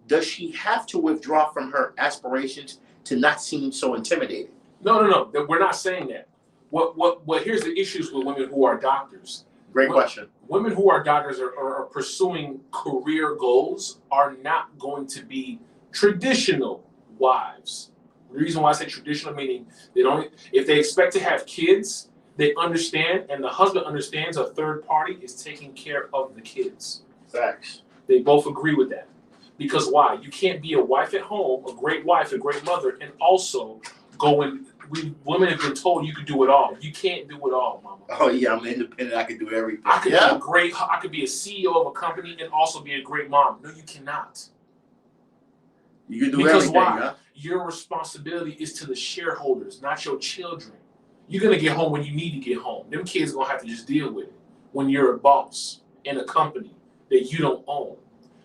Does she have to withdraw from her aspirations to not seem so intimidating? No. We're not saying that. What here's the issues with women who are doctors. Great question. Women who are doctors are pursuing career goals are not going to be traditional wives. The reason why I say traditional meaning if they expect to have kids, they understand, and the husband understands a third party is taking care of the kids. Facts. They both agree with that. Because why? You can't be a wife at home, a great wife, a great mother, and also women have been told you can do it all. You can't do it all, mama. Oh yeah, I'm independent. I can do everything. I could be a CEO of a company and also be a great mom. No, you cannot. You can do everything. Why? Huh? Your responsibility is to the shareholders, not your children. You're gonna get home when you need to get home. Them kids are gonna have to just deal with it. when you're a boss in a company that you don't own.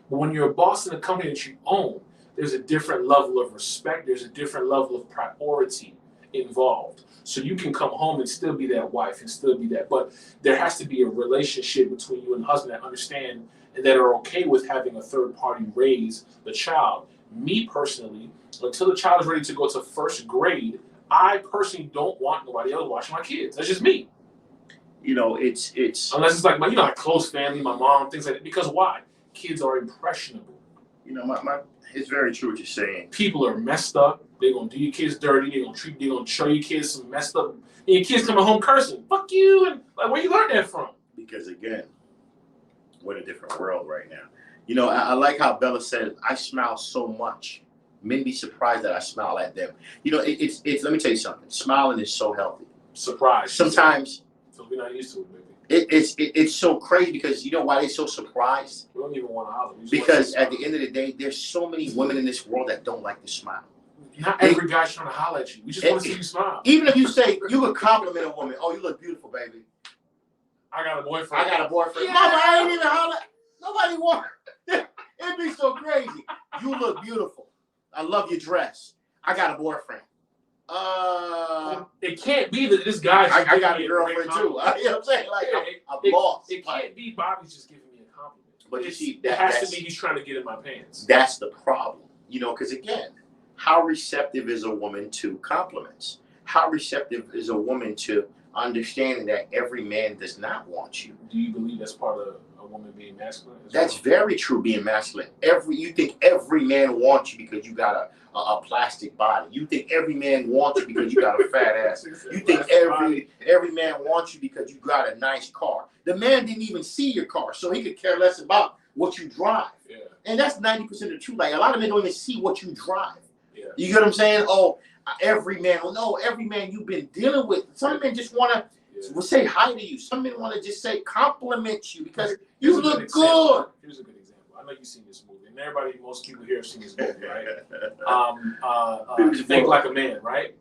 But when you're a boss in a company that you own, there's a different level of respect. There's a different level of priority involved. So you can come home and still be that wife and still be that. But there has to be a relationship between you and the husband that understand and that are okay with having a third party raise the child. Me personally, until the child is ready to go to first grade, I personally don't want nobody else watching my kids. That's just me. You know, it's unless it's like my, you know, like close family, my mom, things like that. Because why? Kids are impressionable. You know, it's very true what you're saying. People are messed up. They're gonna do your kids dirty. They're gonna show your kids some messed up. And your kids coming home cursing, "Fuck you!" And like, where you learn that from? Because again, we're in a different world right now. You know, I like how Bella said, "I smile so much." Men be surprised that I smile at them. You know, it's. Let me tell you something. Smiling is so healthy. Surprise. Sometimes. So we're not used to it, baby. It's so crazy because you know why they're so surprised? We don't even want to holler. Because at the end of the day, there's so many women in this world that don't like to smile. Not every guy's trying to holler at you. We just want to see you smile. Even if you say you would compliment a woman, "Oh, you look beautiful, baby." I got a boyfriend. Yeah. Mama, I ain't even holler. Nobody want. It'd be so crazy. You look beautiful. I love your dress. I got a boyfriend. It can't be that this guy. I got a girlfriend too. You know what I'm saying? Like, I'm lost. It can't be Bobby's just giving me a compliment. But you see, it has to be he's trying to get in my pants. That's the problem. You know, because again, how receptive is a woman to compliments? How receptive is a woman to understanding that every man does not want you? Do you believe that's part of a woman being masculine? That's very true, being masculine. You think every man wants you because you got a plastic body. You think every man wants you because you got a fat ass. You think every man wants you because you got a nice car. The man didn't even see your car, so he could care less about what you drive. Yeah. And that's 90% of the truth. Like, a lot of men don't even see what you drive. Yeah. You get what I'm saying? Oh, every man. Well, no, every man you've been dealing with. Some men just want to say hi to you. Some men want to just say compliment you because you look good. Here's a good example. I know you've seen this movie, and everybody, most people here have seen this movie, right? Think Like a Man, right?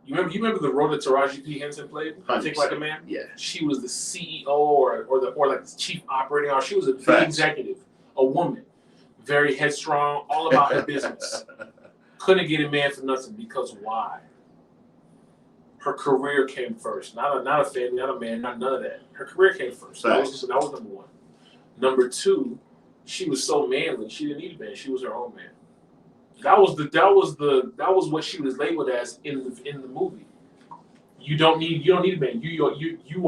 You remember the role that Taraji P. Henson played? Think Like a Man. Yeah. She was the CEO or like the chief operating officer. She was a big executive, a woman, very headstrong, all about her business. Couldn't get a man for nothing because why? Her career came first. Not a family, not a man, not none of that. Her career came first. That was number one. Number two, she was so manly. She didn't need a man. She was her own man. That was what she was labeled as in the movie. You don't need a man. You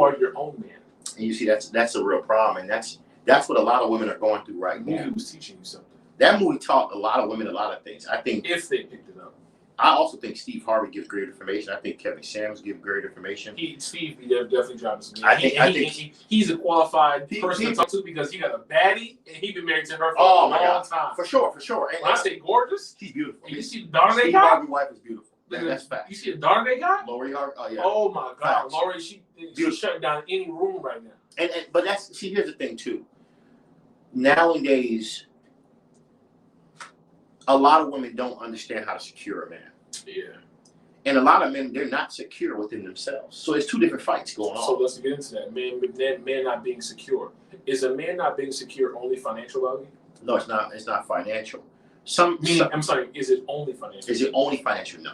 are your own man. And you see, that's a real problem, and that's what a lot of women are going through right now. The movie was teaching you something. That movie taught a lot of women a lot of things. I think if they picked it up. I also think Steve Harvey gives great information. I think Kevin Samuels gives great information. Steve definitely dropping some. I think he's a qualified person to talk to because he got a baddie and he's been married to her for a long time. For sure. And when I say gorgeous, she's beautiful. And you see the daughter they got? Steve Harvey's wife is beautiful. That's fact. You see the daughter they got? Lori Harvey. Oh yeah. Oh my God, Lori, she's shutting down any room right now. But here's the thing too. Nowadays, a lot of women don't understand how to secure a man. Yeah. And a lot of men, they're not secure within themselves. So it's two different fights going on. So let's get into that. Man not being secure. Is a man not being secure only financial value? No, it's not. It's not financial. I'm sorry. Is it only financial? Is it only financial? No.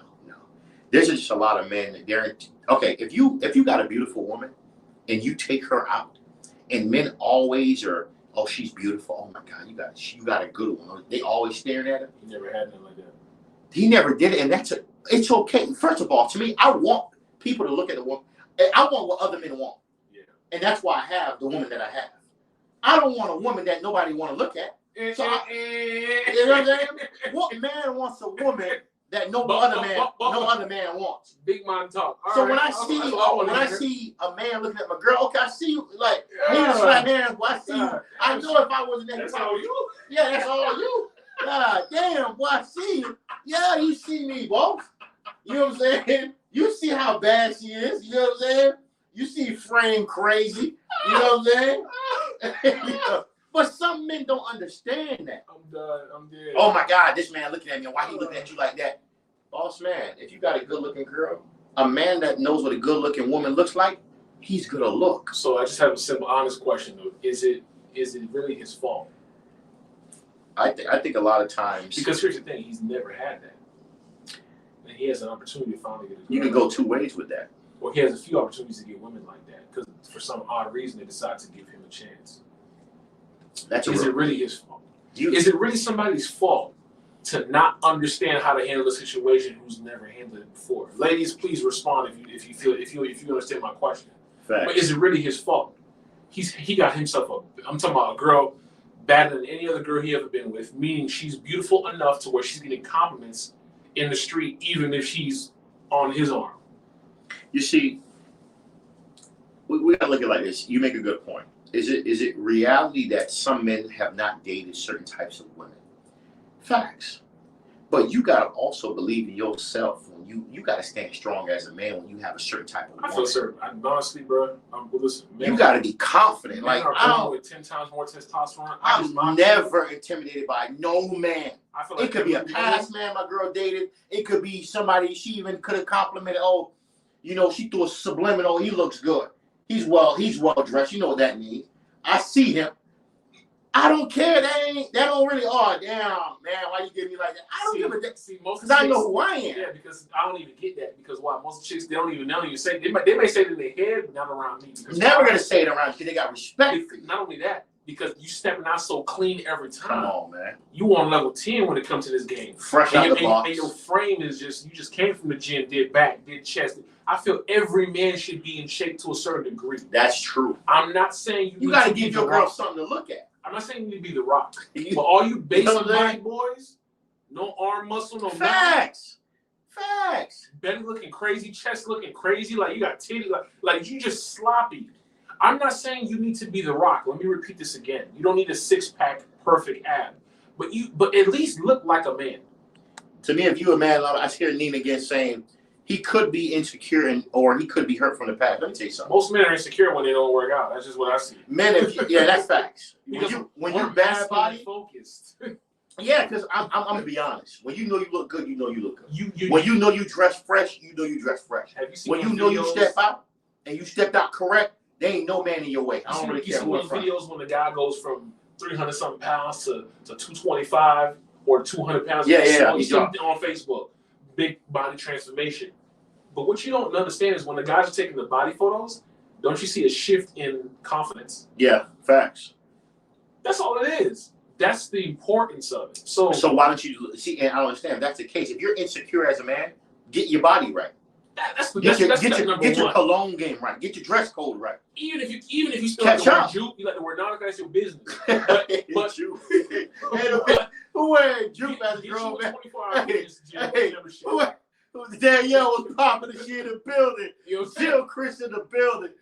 There's just a lot of men that they're okay. If you got a beautiful woman and you take her out, and men always are, oh, she's beautiful. Oh my God, you got a good one. They always staring at her. He never had nothing like that. He never did it, and it's okay. First of all, to me, I want people to look at the woman. I want what other men want. Yeah. And that's why I have the woman that I have. I don't want a woman that nobody want to look at. So you know what I'm saying? What man wants a woman that no other man wants? Big man talk. When I see a man looking at my girl, okay, I see you like he slap hands. Well, I see you. I know if I wasn't there. That's all you. Yeah, that's all you. God damn, boy, I see you. Yeah, you see me, boss. You know what I'm saying? You see how bad she is. You know what I'm saying? You see frame crazy. You know what I'm saying? But some men don't understand that. I'm done. I'm dead. Oh my God, this man looking at me. Why he looking at you like that? Boss man, if you got a good looking girl, a man that knows what a good looking woman looks like, he's gonna look. So I just have a simple, honest question though: Is it really his fault? I think a lot of times, because here's the thing: he's never had that, and he has an opportunity to finally get a girl. You can go two ways with that. Well, he has a few opportunities to get women like that because for some odd reason they decide to give him a chance. Is it really his fault? Is it really somebody's fault to not understand how to handle a situation who's never handled it before? Ladies, please respond if you understand my question. Facts. But is it really his fault? He got himself I'm talking about a girl better than any other girl he ever been with, meaning she's beautiful enough to where she's getting compliments in the street, even if she's on his arm. You see, we gotta look at it like this. You make a good point. Is it reality that some men have not dated certain types of women? Facts. But you gotta also believe in yourself. When you gotta stand strong as a man when you have a certain type of woman. I feel certain. Honestly, bro, listen, you gotta be confident. Like I'm with 10 times more testosterone. I'm never intimidated by no man. I feel like it could be a past man my girl dated. It could be somebody she even could have complimented. Oh, you know, she threw a subliminal. He looks good. He's well dressed. You know what that means. I see him. I don't care. That don't really. Oh damn, man, why you give me like that? I don't give a damn. See, most because I know who I am. Yeah, because I don't even get that. Because why? Most chicks they don't even say. They may say it in their head, but not around me. Never gonna say it around because they got respect for you. Not only that, because you stepping out so clean every time. Come on, man. You on level 10 when it comes to this game. Fresh out the box. And your frame is just you just came from the gym, did back, did chest. I feel every man should be in shape to a certain degree. That's true. I'm not saying you got to give your girl something to look at. I'm not saying you need to be the Rock. But all you basic body boys, no arm muscle, no facts. Facts. Belly looking crazy, chest looking crazy, like you got titty, like you just sloppy. I'm not saying you need to be the Rock. Let me repeat this again. You don't need a six-pack, perfect ab, but at least look like a man. To me, if you a man, I hear Nina again saying he could be insecure or he could be hurt from the past. Let me tell you something. Most men are insecure when they don't work out. That's just what I see. Men, that's facts. when you're bad body focused. Yeah, because I'm gonna be honest. When you know you look good, you know you look good. When you know you dress fresh, you know you dress fresh. Have you seen when you know you step out and you stepped out correct, there ain't no man in your way. I don't really care. You see those videos when the guy goes from 300 something pounds to 225 or 200 pounds. Yeah. You see him on Facebook. Big body transformation. But what you don't understand is when the guys are taking the body photos, don't you see a shift in confidence? Yeah, facts. That's all it is. That's the importance of it. So why don't you see? And I don't understand. If that's the case, if you're insecure as a man, get your body right. Get your cologne game right. Get your dress code right. Even if you still like the word juke, you like the word Nautica, that's your business. But who wearing juke as a girl, man? Danielle was popping the shit in the building. Jill Chris in the building.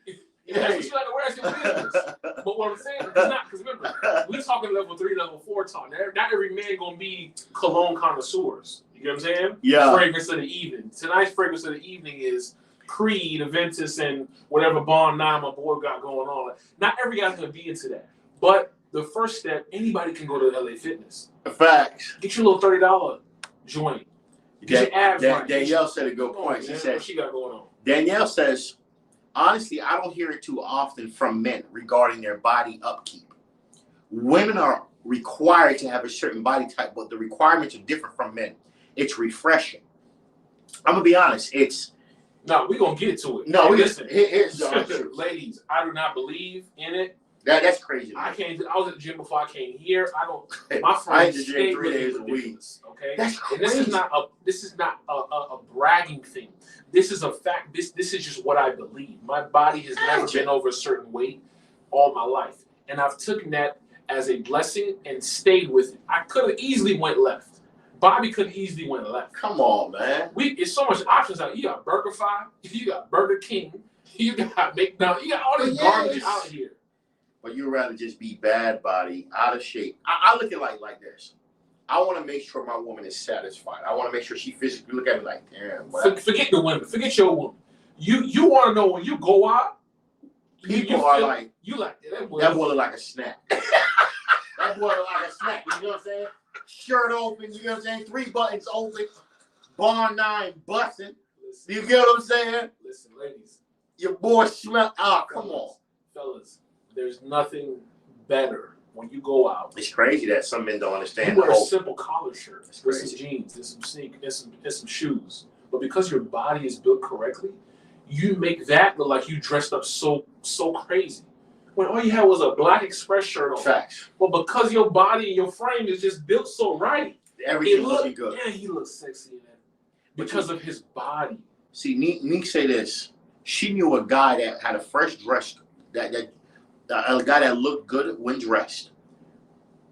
That's what you like to wear as your business. But what I'm saying is not, because remember, we're talking level 3, level 4 talk. Not every man gonna be cologne connoisseurs. You know what I'm saying? Yeah. Fragrance of the evening. Tonight's fragrance of the evening is Creed, Aventus, and whatever Bond 9 my boy got going on. Not every guy's gonna be into that. But the first step, anybody can go to LA Fitness. Facts. Get your little $30 joint. Get your abs right. Danielle said a good point. She said, what she got going on? Danielle says, honestly, I don't hear it too often from men regarding their body upkeep. Women are required to have a certain body type, but the requirements are different from men. It's refreshing. I'm gonna be honest. No, we're gonna get to it. No, listen. Here's the truth. Ladies, I do not believe in it. That's crazy. I was at the gym before I came here. My friends I the gym 3 days a week. Okay, that's crazy. And this is not a bragging thing. This is a fact. This is just what I believe. My body has never been over a certain weight all my life, and I've taken that as a blessing and stayed with it. I could have easily went left. Bobby could have easily went left. Come on, man. It's so much options out. You got BurgerFi, you got Burger King, you got McDonald's, you got all this garbage out here. But you'd rather just be bad body, out of shape. I look at it like this. I want to make sure my woman is satisfied. I want to make sure she physically look at me like, damn. Forget the women. Forget your woman. You want to know when you go out. People are like, that boy look like a snack. That boy look like a snack. You know what I'm saying? Shirt open. You know what I'm saying? 3 buttons open. Bond 9 busting. You get what I'm saying? Listen, ladies. Your boy smell. Oh, come on. Fellas, there's nothing better when you go out. It's crazy that some men don't understand. You wear a simple collar shirt, with some jeans, and some sneakers, and some shoes. But because your body is built correctly, you make that look like you dressed up so crazy. When all you had was a black express shirt on. Facts. But because your body and your frame is just built so right, everything looking good. Yeah, he looks sexy in that because of his body. See, Neek say this. She knew a guy that had a fresh dress, a guy that looked good when dressed.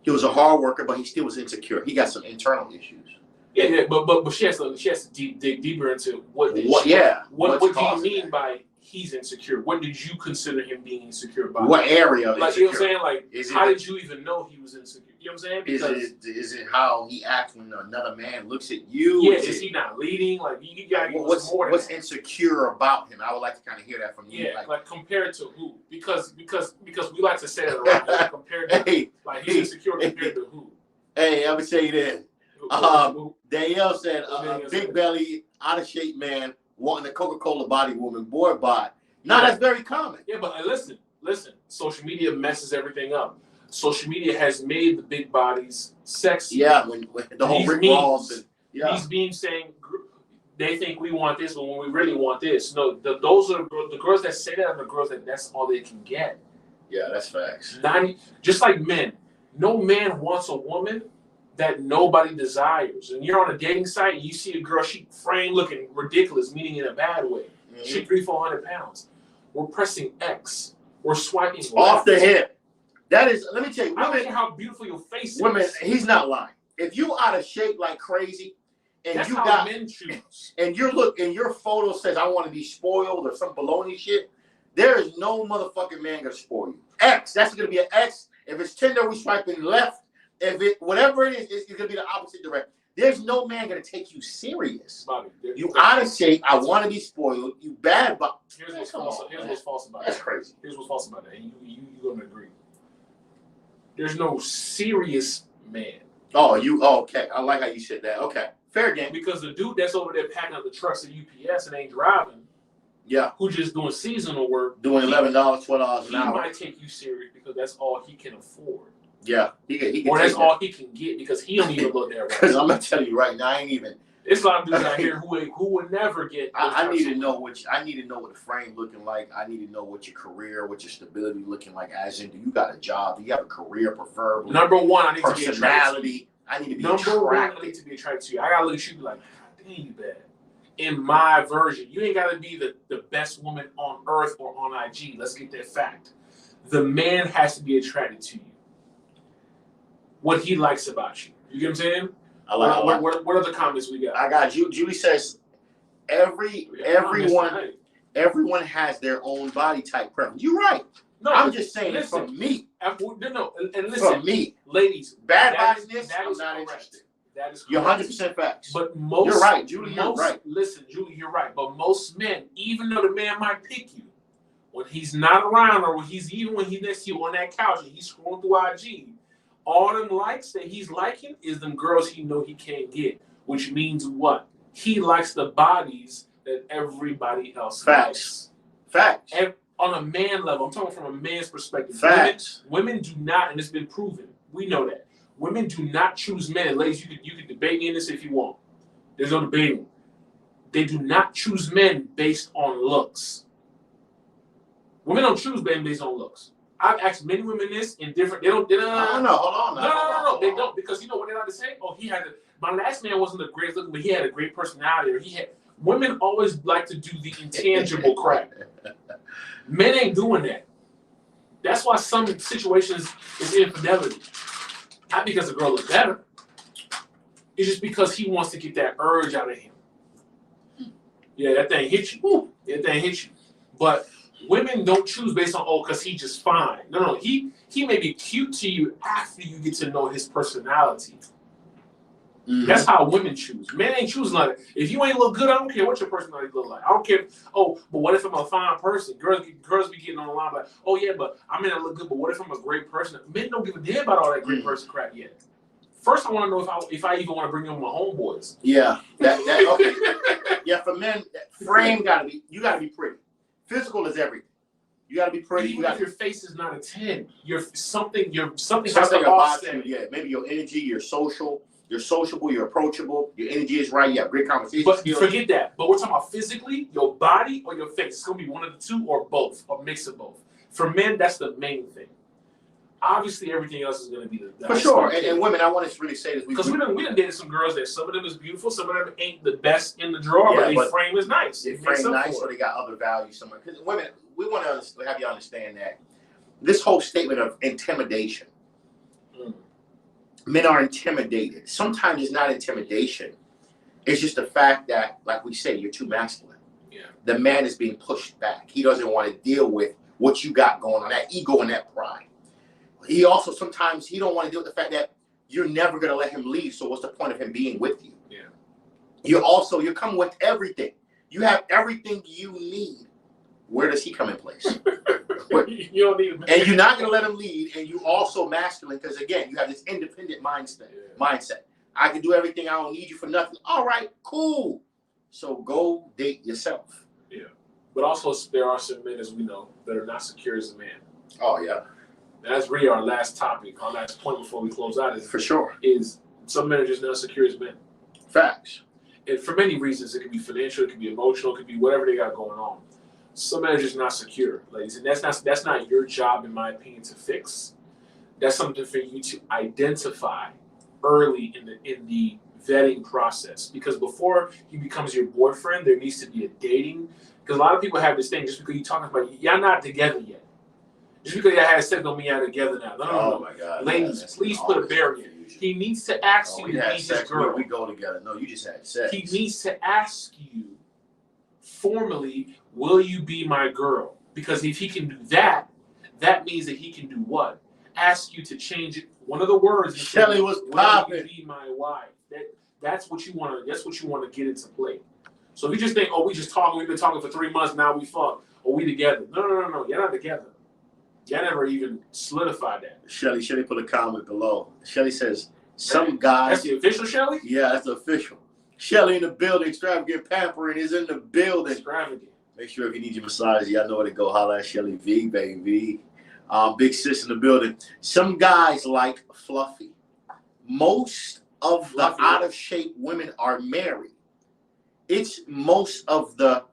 He was a hard worker, but he still was insecure. He got some internal issues. Yeah, but she has to dig deeper into what do you mean by he's insecure? What did you consider him being insecure by? What area of insecure? You know what I'm saying? Like, how did you even know he was insecure? You know what I'm saying? Because is it how he acts when another man looks at you? Yeah, is he not leading? Like, you gotta give us more. What's insecure about him? I would like to kind of hear that from you. Yeah, like compared to who? Because we like to say that around. Compared to he's insecure compared to who? Hey, I'm gonna tell you this. Danielle said a big belly, out of shape man wanting a Coca-Cola body woman, boy bod. Now that's very common. Yeah, but listen. Social media messes everything up. Social media has made the big bodies sexy. Yeah, when the whole Rick Ross and these memes saying they think we want this, but when we really want this. No, those are the girls that say that are the girls that's all they can get. Yeah, that's facts. Just like men, no man wants a woman that nobody desires. And you're on a dating site and you see a girl, she frame looking ridiculous, meaning in a bad way. Mm-hmm. She 300-400 pounds. We're pressing X. We're swiping off the hip. That is, let me tell you, women, I don't care how beautiful your face women, is. He's not lying. If you out of shape like crazy, and that's you how got men choose, and your photo says I want to be spoiled or some baloney shit, there is no motherfucking man gonna spoil you. X, that's gonna be an X. If it's Tinder, we swiping left. If it whatever it is, it's gonna be the opposite direction. There's no man gonna take you serious. Bobby, you out of shape. I want to be spoiled. You bad, but here's what's false about that. That's crazy. Here's what's false about that, and you gonna agree. There's no serious man. Okay. I like how you said that. Okay, fair game. Because the dude that's over there packing up the trucks at UPS and ain't driving, who just doing seasonal work, doing $11, $12 an hour, he might take you serious because that's all he can afford. Yeah, he can. Or that's all he can get because he don't even look there. Right. Because I'm gonna tell you right now, I ain't even. There's a lot of dudes out here who would never get. I need to know what the frame looking like. I need to know what your career, what your stability looking like. As in, do you got a job? Do you have a career, preferably? Number one, I need personality. I need to be attracted to you. I gotta look at you and be like, God dang, you bad. In my version, you ain't gotta be the best woman on earth or on IG. Let's get that fact. The man has to be attracted to you. What he likes about you. You get what I'm saying? What other comments we got? I got you. Julie says everyone has their own body type preference. You're right. No, I'm just saying it for me. No, and listen, for me, ladies, bad bodiness, I'm not interested. That is correct. You're 100% facts. But you're right, Julie. You're right. Listen, Julie, you're right. But most men, even though the man might pick you, when he's not around or when he's next to you on that couch and he's scrolling through IG, all them likes that he's liking is them girls he know he can't get, which means what? He likes the bodies that everybody else likes. Facts. And on a man level, I'm talking from a man's perspective. Facts. Women do not, and it's been proven. We know that. Women do not choose men. Ladies, you could debate me in this if you want. There's no debating. They do not choose men based on looks. Women don't choose men based on looks. I've asked many women this in different. They don't. No, hold on. No. They don't, because you know what they like to say. Oh, my last man wasn't the greatest looking, but he had a great personality. Or he had. Women always like to do the intangible crap. Men ain't doing that. That's why some situations is infidelity. Not because the girl looks better. It's just because he wants to get that urge out of him. Yeah, that thing hit you. That thing hit you. But women don't choose based on, because he's just fine. No. He may be cute to you after you get to know his personality. Mm-hmm. That's how women choose. Men ain't choosing like that. If you ain't look good, I don't care what your personality look like. I don't care. But what if I'm a fine person? Girls be getting on the line like, oh yeah, but I may not look good, but what if I'm a great person? Men don't give a damn about all that great person crap yet. First, I want to know if I even want to bring in my homeboys. Yeah. Okay. Yeah, for men, you gotta be pretty. Physical is everything. You got to be pretty. Even if your face is not a 10, something has something to about offset. you. Yeah, maybe your energy, you're sociable, you're approachable, your energy is right, you have great conversation But skills. forget that. But we're talking about physically, your body or your face. It's going to be one of the two or both, or mix of both. For men, that's the main thing. Obviously, everything else is going to be the For sure. And women, I want to really say this. Because we done dated some girls that some of them is beautiful, some of them ain't the best in the drawer, but their frame is nice. They frame nice, or they got other values somewhere. Because women, we want to have you understand that this whole statement of intimidation, men are intimidated. Sometimes it's not intimidation. It's just the fact that, like we say, you're too masculine. Yeah. The man is being pushed back. He doesn't want to deal with what you got going on, that ego and that pride. He also, sometimes he don't want to deal with the fact that you're never going to let him leave. So what's the point of him being with you? Yeah. You're coming with everything. You have everything you need. Where does he come in place? You don't need him. And you're not going to let him lead. And you also masculine because, again, you have this independent mindset. I can do everything. I don't need you for nothing. All right, cool. So go date yourself. Yeah. But also there are some men, as we know, that are not secure as a man. Oh, yeah. That's really our last topic, our last point before we close out. For sure. Is some men are just not secure as men. Facts. And for many reasons, it could be financial, it could be emotional, it could be whatever they got going on. Some men are just not secure, ladies, and that's not your job, in my opinion, to fix. That's something for you to identify early in the vetting process. Because before he becomes your boyfriend, there needs to be a dating. Because a lot of people have this thing, just because you're talking about y'all not together yet. Just because y'all had sex don't mean y'all together now. No. My God. Ladies, please put a barrier. He needs to ask you to meet this girl. We go together. No, you just had sex. He needs to ask you formally, will you be my girl? Because if he can do that, that means that he can do what? Ask you to change it. One of the words. Shelly was popping. Will you be my wife? That's what you want to. That's what you want to get into play. So if you just think, oh, we just talking. We've been talking for 3 months. Now we fuck. Or we together. No. You're not together. Y'all never even solidified that. Shelly put a comment below. Shelly says, some guys. That's the official Shelly? Yeah, that's the official. Shelly in the building. Extravagant Pampering is in the building. Extravagant. Make sure if you need your massage, y'all know where to go. Holla at Shelly V, baby. Big sis in the building. Some guys like fluffy. Most of the out-of-shape women are married. It's most of the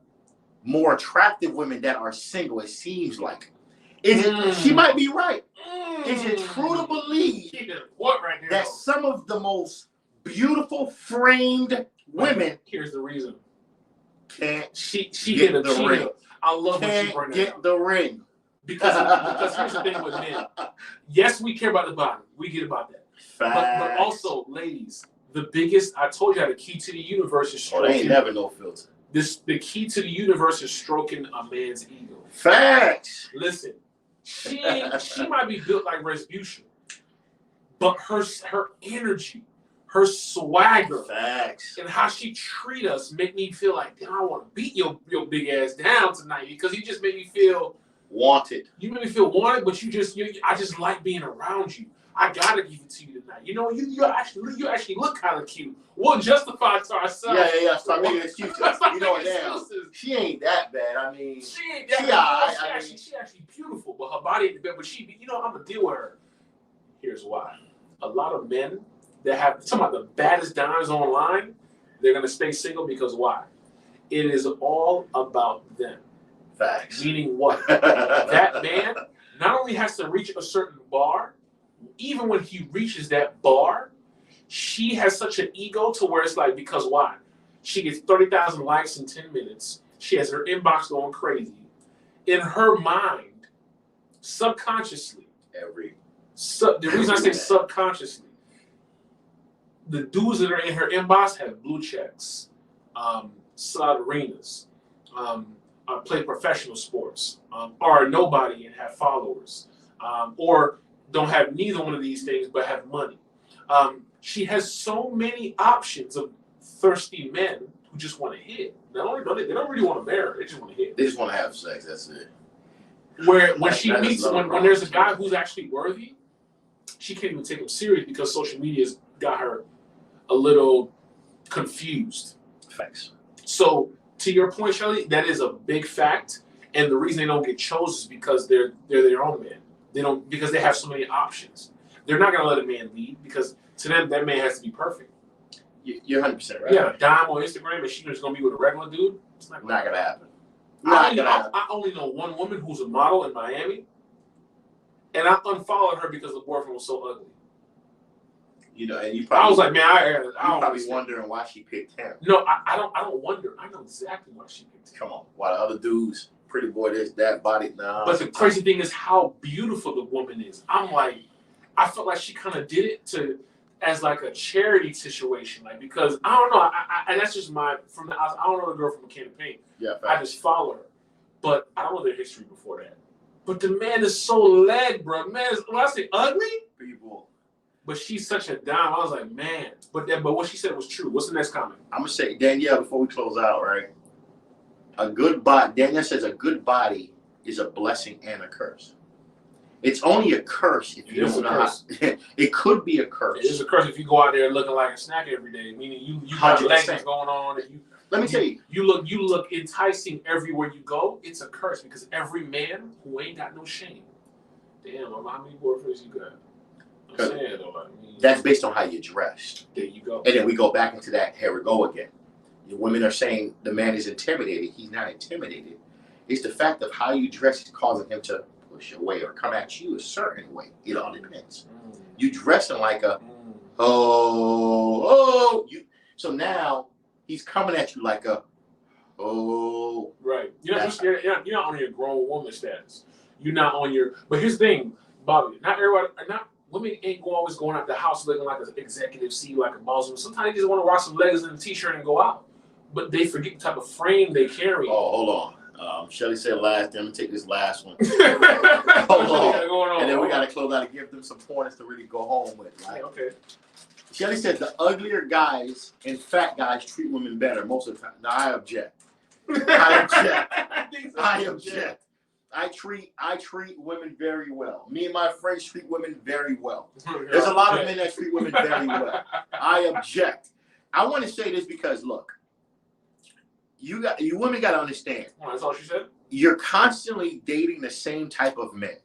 more attractive women that are single, it seems like. She might be right. Is it true to believe that some of the most beautiful framed women here's the reason can't she get the ring? I love when she bring that get the ring. Because here's the thing with men. Yes, we care about the body. We get about that. But also, ladies, the biggest, I told you how the key to the universe is stroking. Ain't never no filter. The key to the universe is stroking a man's ego. Facts. Listen, she might be built like Rasputia, but her energy, her swagger, facts, and how she treat us make me feel like, damn, I want to beat your big ass down tonight because you just made me feel wanted. You made me feel wanted, but I just like being around you. I gotta give it to you tonight. You know, you actually look kind of cute. We'll justify it to ourselves. Yeah. Stop making excuses. You know it now. She ain't that bad. I mean, she ain't that bad. She actually beautiful, but her body ain't the best. But I'm gonna deal with her. Here's why. A lot of men that have some of the baddest dimes online, they're gonna stay single because why? It is all about them. Facts. Meaning what? That man not only has to reach a certain bar, even when he reaches that bar, she has such an ego to where it's like, because why? She gets 30,000 likes in 10 minutes. She has her inbox going crazy. In her mind, subconsciously, the reason I say subconsciously, the dudes that are in her inbox have blue checks, slot arenas, play professional sports, are nobody and have followers, or don't have neither one of these things but have money. She has so many options of thirsty men who just want to hit. They don't really want to marry. They just want to hit. They just want to have sex. That's it. When there's a guy who's actually worthy, she can't even take him serious because social media's got her a little confused. Facts. So to your point, Shelly, that is a big fact. And the reason they don't get chosen is because they're their own man. They don't, because they have so many options. They're not gonna let a man lead because to them that man has to be perfect. You're 100% right. Yeah, a dime on Instagram and she's just gonna be with a regular dude. It's not gonna happen. I only know one woman who's a model in Miami, and I unfollowed her because the boyfriend was so ugly. You know, and you probably, I was like, man, I probably wondering why she picked him. No, I don't wonder. I know exactly why she picked him. Come on, why the other dudes, pretty boy, this, that, body, nah. But the crazy thing is how beautiful the woman is. I'm like, I felt like she kind of did it as like a charity situation, like because I don't know, and that's just I don't know the girl from a can of paint. Yeah, I just follow her, but I don't know their history before that. But the man is so leg, bro. Man, when I say ugly, people. But she's such a dime. I was like, man. But what she said was true. What's the next comment? I'm gonna say, Danielle, before we close out, right? A good body. Danielle says a good body is a blessing and a curse. It's only a curse if you don't know how. It could be a curse. It is a curse if you go out there looking like a snack every day. Meaning you got leggings going on and Let me tell you. You look enticing everywhere you go. It's a curse because every man who ain't got no shame. Damn, how many boyfriends you got? I'm saying, though, that's based on how you dressed. There you go. And then we go back into that. Here we go again. The women are saying the man is intimidated. He's not intimidated. It's the fact of how you dress is causing him to push away or come at you a certain way. It all depends. You dressing like a so now he's coming at you like a right. You're not on your grown woman status. You're not on your. But here's the thing, Bobby. Not everybody. Women ain't always going out the house looking like an executive C, like a Muslim. Sometimes they just want to rock some leggings and a t-shirt and go out. But they forget the type of frame they carry. Oh, hold on. Shelly said last. I'm gonna take this last one. Hold on. And then we gotta close out and give them some pointers to really go home with. Right? Okay. Shelly said the uglier guys and fat guys treat women better most of the time. Now I object. I object. I treat women very well. Me and my friends treat women very well. There's a lot of men that treat women very well. I object. I want to say this because look, you women got to understand. Oh, that's all she said. You're constantly dating the same type of men,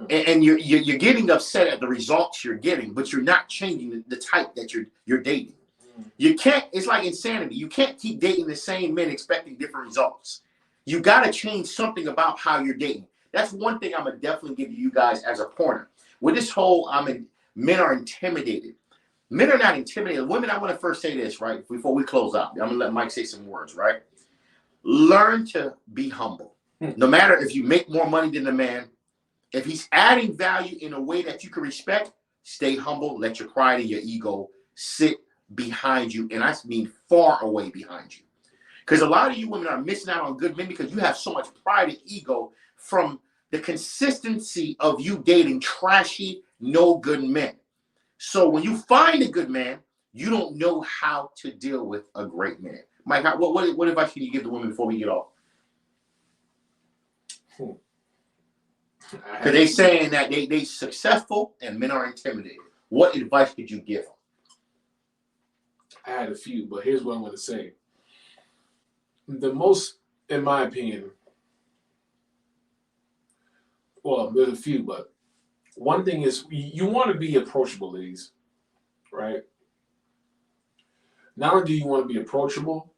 and you're getting upset at the results you're getting, but you're not changing the type that you're dating. You can't. It's like insanity. You can't keep dating the same men expecting different results. You got to change something about how you're dating. That's one thing I'm going to definitely give you guys as a pointer. With this whole, men are intimidated. Men are not intimidated. Women, I want to first say this, right, before we close out. I'm going to let Mike say some words, right? Learn to be humble. No matter if you make more money than the man, if he's adding value in a way that you can respect, stay humble. Let your pride and your ego sit behind you. And I mean far away behind you. Because a lot of you women are missing out on good men because you have so much pride and ego from the consistency of you dating trashy, no good men. So when you find a good man, you don't know how to deal with a great man. Mike, what advice can you give the women before we get off? Because they're saying that they successful and men are intimidated. What advice could you give them? I had a few, but here's what I'm going to say. The most, in my opinion, well, there's a few, but one thing is you want to be approachable, ladies, right? Not only do you want to be approachable,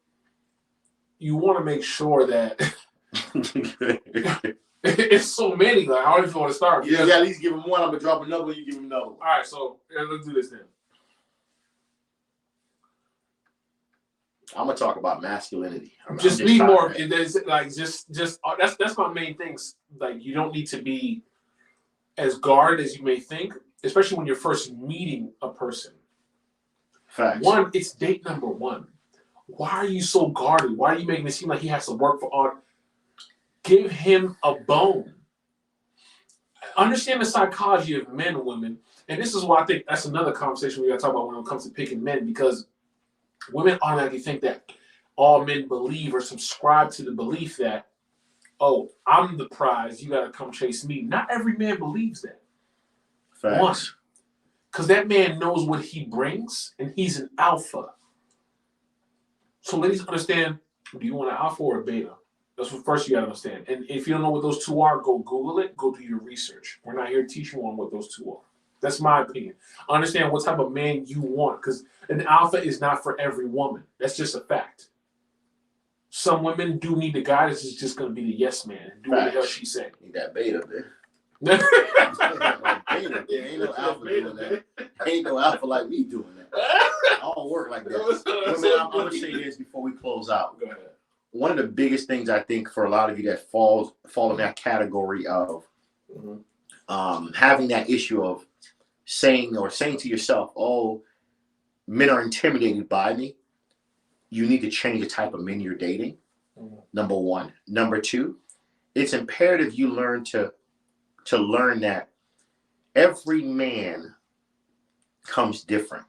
you want to make sure that it's so many. Like, I don't even want to start. Yeah, at least give them one. I'm going to drop another one. You give them another one. All right, so let's do this then. I'm gonna talk about masculinity. Just be more. There's like just that's my main things. Like you don't need to be as guarded as you may think, especially when you're first meeting a person. Facts. One, it's date number one. Why are you so guarded? Why are you making it seem like he has to work for art? Give him a bone. Understand the psychology of men and women, and this is why I think that's another conversation we gotta talk about when it comes to picking men because. Women automatically think that all men believe or subscribe to the belief that, oh, I'm the prize, you got to come chase me. Not every man believes that. Facts. One, because that man knows what he brings, and he's an alpha. So ladies understand, do you want an alpha or a beta? That's what first you got to understand. And if you don't know what those two are, go Google it. Go do your research. We're not here to teach you on what those two are. That's my opinion. Understand what type of man you want, because an alpha is not for every woman. That's just a fact. Some women do need the guy that's just going to be the yes man and do what the hell she said. Need that beta there. Beta, there ain't no alpha doing that. Ain't no alpha like me doing that. I don't work like that. Women, I'm going to say this before we close out. Go ahead. One of the biggest things I think for a lot of you that fall in that category of having that issue of saying to yourself, oh, men are intimidated by me. You need to change the type of men you're dating. Number one. Number two, it's imperative you learn to learn that every man comes different.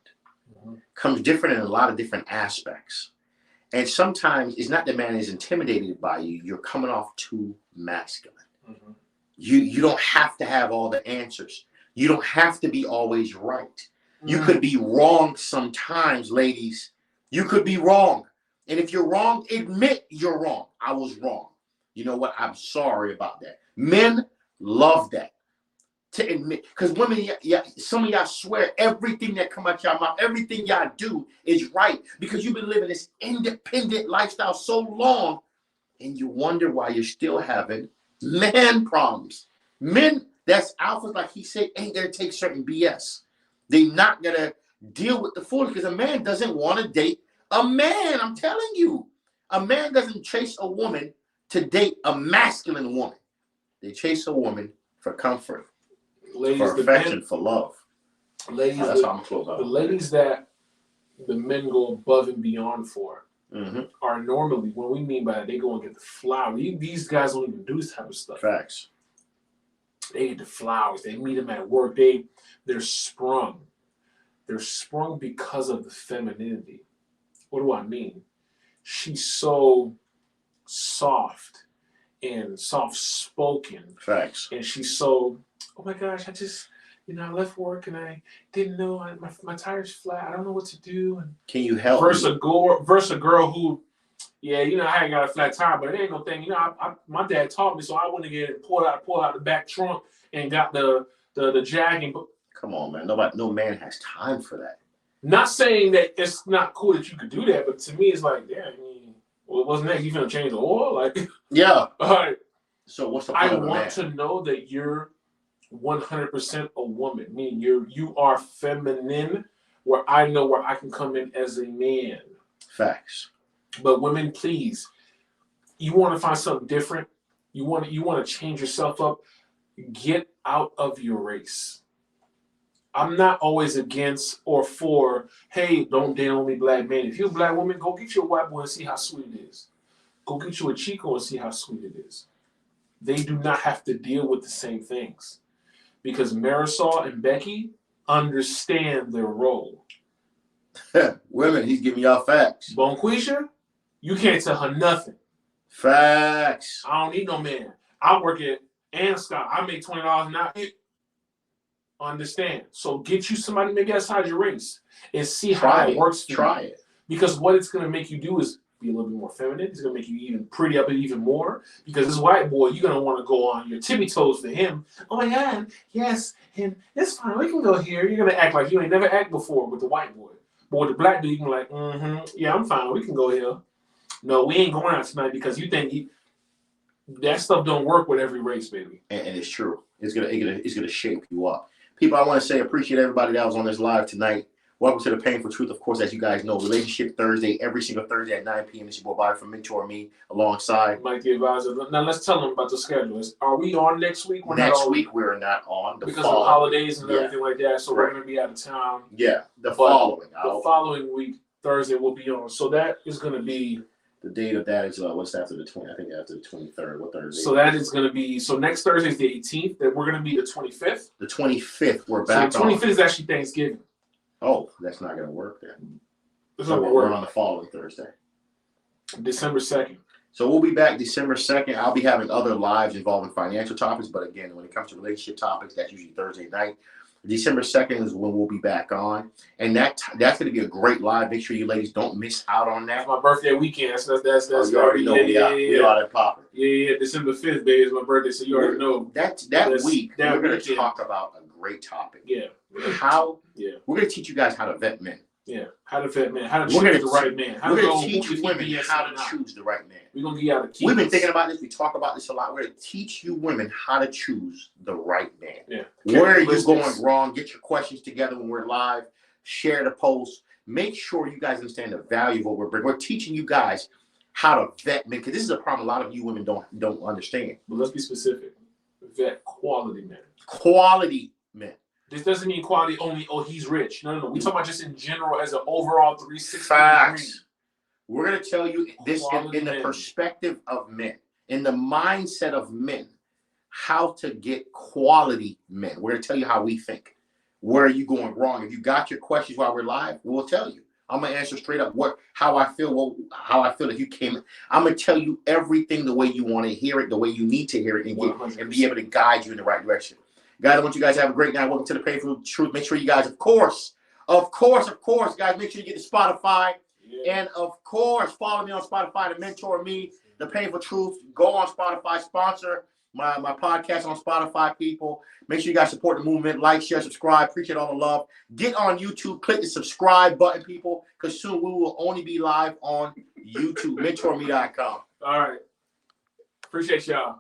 Comes different in a lot of different aspects. And sometimes it's not the man is intimidated by you. You're coming off too masculine. You don't have to have all the answers. You don't have to be always right. You could be wrong sometimes, ladies. You could be wrong. And if you're wrong, admit you're wrong. I was wrong. You know what? I'm sorry about that. Men love that. To admit, because women, some of y'all swear everything that come out your mouth, everything y'all do is right, because you've been living this independent lifestyle so long, and you wonder why you're still having man problems. Men that's alphas, like he said, ain't gonna take certain BS. They're not gonna deal with the fool, because a man doesn't want to date a man. I'm telling you, a man doesn't chase a woman to date a masculine woman. They chase a woman for comfort. Ladies, for affection, for love. Ladies, that's how I'm close out. The ladies that the men go above and beyond for are normally, what we mean by that, they go and get the flowers. These guys don't even do this type of stuff. Facts. They get the flowers. They meet them at work. They're sprung. They're sprung because of the femininity. What do I mean? She's so soft and soft-spoken. Facts. And she's so, oh my gosh, I left work and I didn't know my tire's flat. I don't know what to do. And can you help versus a girl who, I ain't got a flat tire, but it ain't no thing. My dad taught me, so I went to get pull out the back trunk and got the jag and. Come on, man. No man has time for that. Not saying that it's not cool that you could do that, but to me, it's like, wasn't that you finna change the oil? Like, yeah. All right. So what's the point of a man? I want to know that you're 100% a woman, meaning you are feminine, where I know where I can come in as a man. Facts. But women, please, you want to find something different. You want to change yourself up. Get out of your race. I'm not always against or for, hey, don't date only black men. If you're a black woman, go get you a white boy and see how sweet it is. Go get you a Chico and see how sweet it is. They do not have to deal with the same things. Because Marisol and Becky understand their role. Women, he's giving y'all facts. Bonquisha, you can't tell her nothing. Facts. I don't need no man. I work at Anscott. I make $20 an hour. Understand. So get you somebody maybe outside your race and see how it works for you. Try it. Because what it's going to make you do is be a little bit more feminine. It's going to make you even pretty up even more. Because this white boy, you're going to want to go on your tippy toes for him. Oh my God, yes, and it's fine. We can go here. You're going to act like you ain't never acted before with the white boy. But with the black dude, you can be like, yeah, I'm fine. We can go here. No, we ain't going out tonight because you think that stuff don't work with every race, baby. And it's true. It's gonna shape you up. People, I want to say appreciate everybody that was on this live tonight. Welcome to the Painful Truth. Of course, as you guys know, Relationship Thursday, every single Thursday at 9 p.m. It's your boy Bobby from Mentourme alongside Mike the Advisor. Now let's tell them about the schedule. Are we on next week? Next week we're not on. Because of holidays and everything like that. So we're going to be out of town. Yeah, the following week, Thursday, we'll be on. So that is going to be. The date of that is what's after the 20th? I think after the 23rd. What Thursday? So that is going to be. So next Thursday is the 18th. Then we're going to be the 25th. The 25th. We're back. So the 25th is actually Thanksgiving. Oh, that's not going to work then. So we're on the following Thursday. December 2nd. So we'll be back December 2nd. I'll be having other lives involving financial topics. But again, when it comes to relationship topics, that's usually Thursday night. December 2nd is when we'll be back on, and that's going to be a great live. Make sure you ladies don't miss out on that. That's my birthday weekend. So that's you already know we are that popping. Yeah. December 5th, baby, is my birthday, so you already know. That week we're going to talk about a great topic. Yeah. We're going to teach you guys how to vet men. Yeah, how to vet men, how to choose the right man. We're going to teach women how to choose the right man. We're going to get out the keys. We've been thinking about this. We talk about this a lot. We're going to teach you women how to choose the right man. Yeah. Where are you going wrong? Get your questions together when we're live. Share the post. Make sure you guys understand the value of what we're bringing. We're teaching you guys how to vet men, because this is a problem a lot of you women don't understand. But let's be specific. Vet quality men. Quality men. This doesn't mean quality only, he's rich. No. We talk about just in general as an overall 360 Facts. We're going to tell you this in the perspective of men, in the mindset of men, how to get quality men. We're going to tell you how we think. Where are you going wrong? If you got your questions while we're live, we'll tell you. I'm going to answer straight up how I feel if you came. I'm going to tell you everything the way you want to hear it, the way you need to hear it, and be able to guide you in the right direction. Guys, I want you guys to have a great night. Welcome to the Painful Truth. Make sure you guys, of course, guys, make sure you get to Spotify. Yeah. And, of course, follow me on Spotify to Mentourme, The Painful Truth. Go on Spotify. Sponsor my podcast on Spotify, people. Make sure you guys support the movement. Like, share, subscribe. Appreciate all the love. Get on YouTube. Click the subscribe button, people, because soon we will only be live on YouTube. Mentourme.com. All right. Appreciate y'all.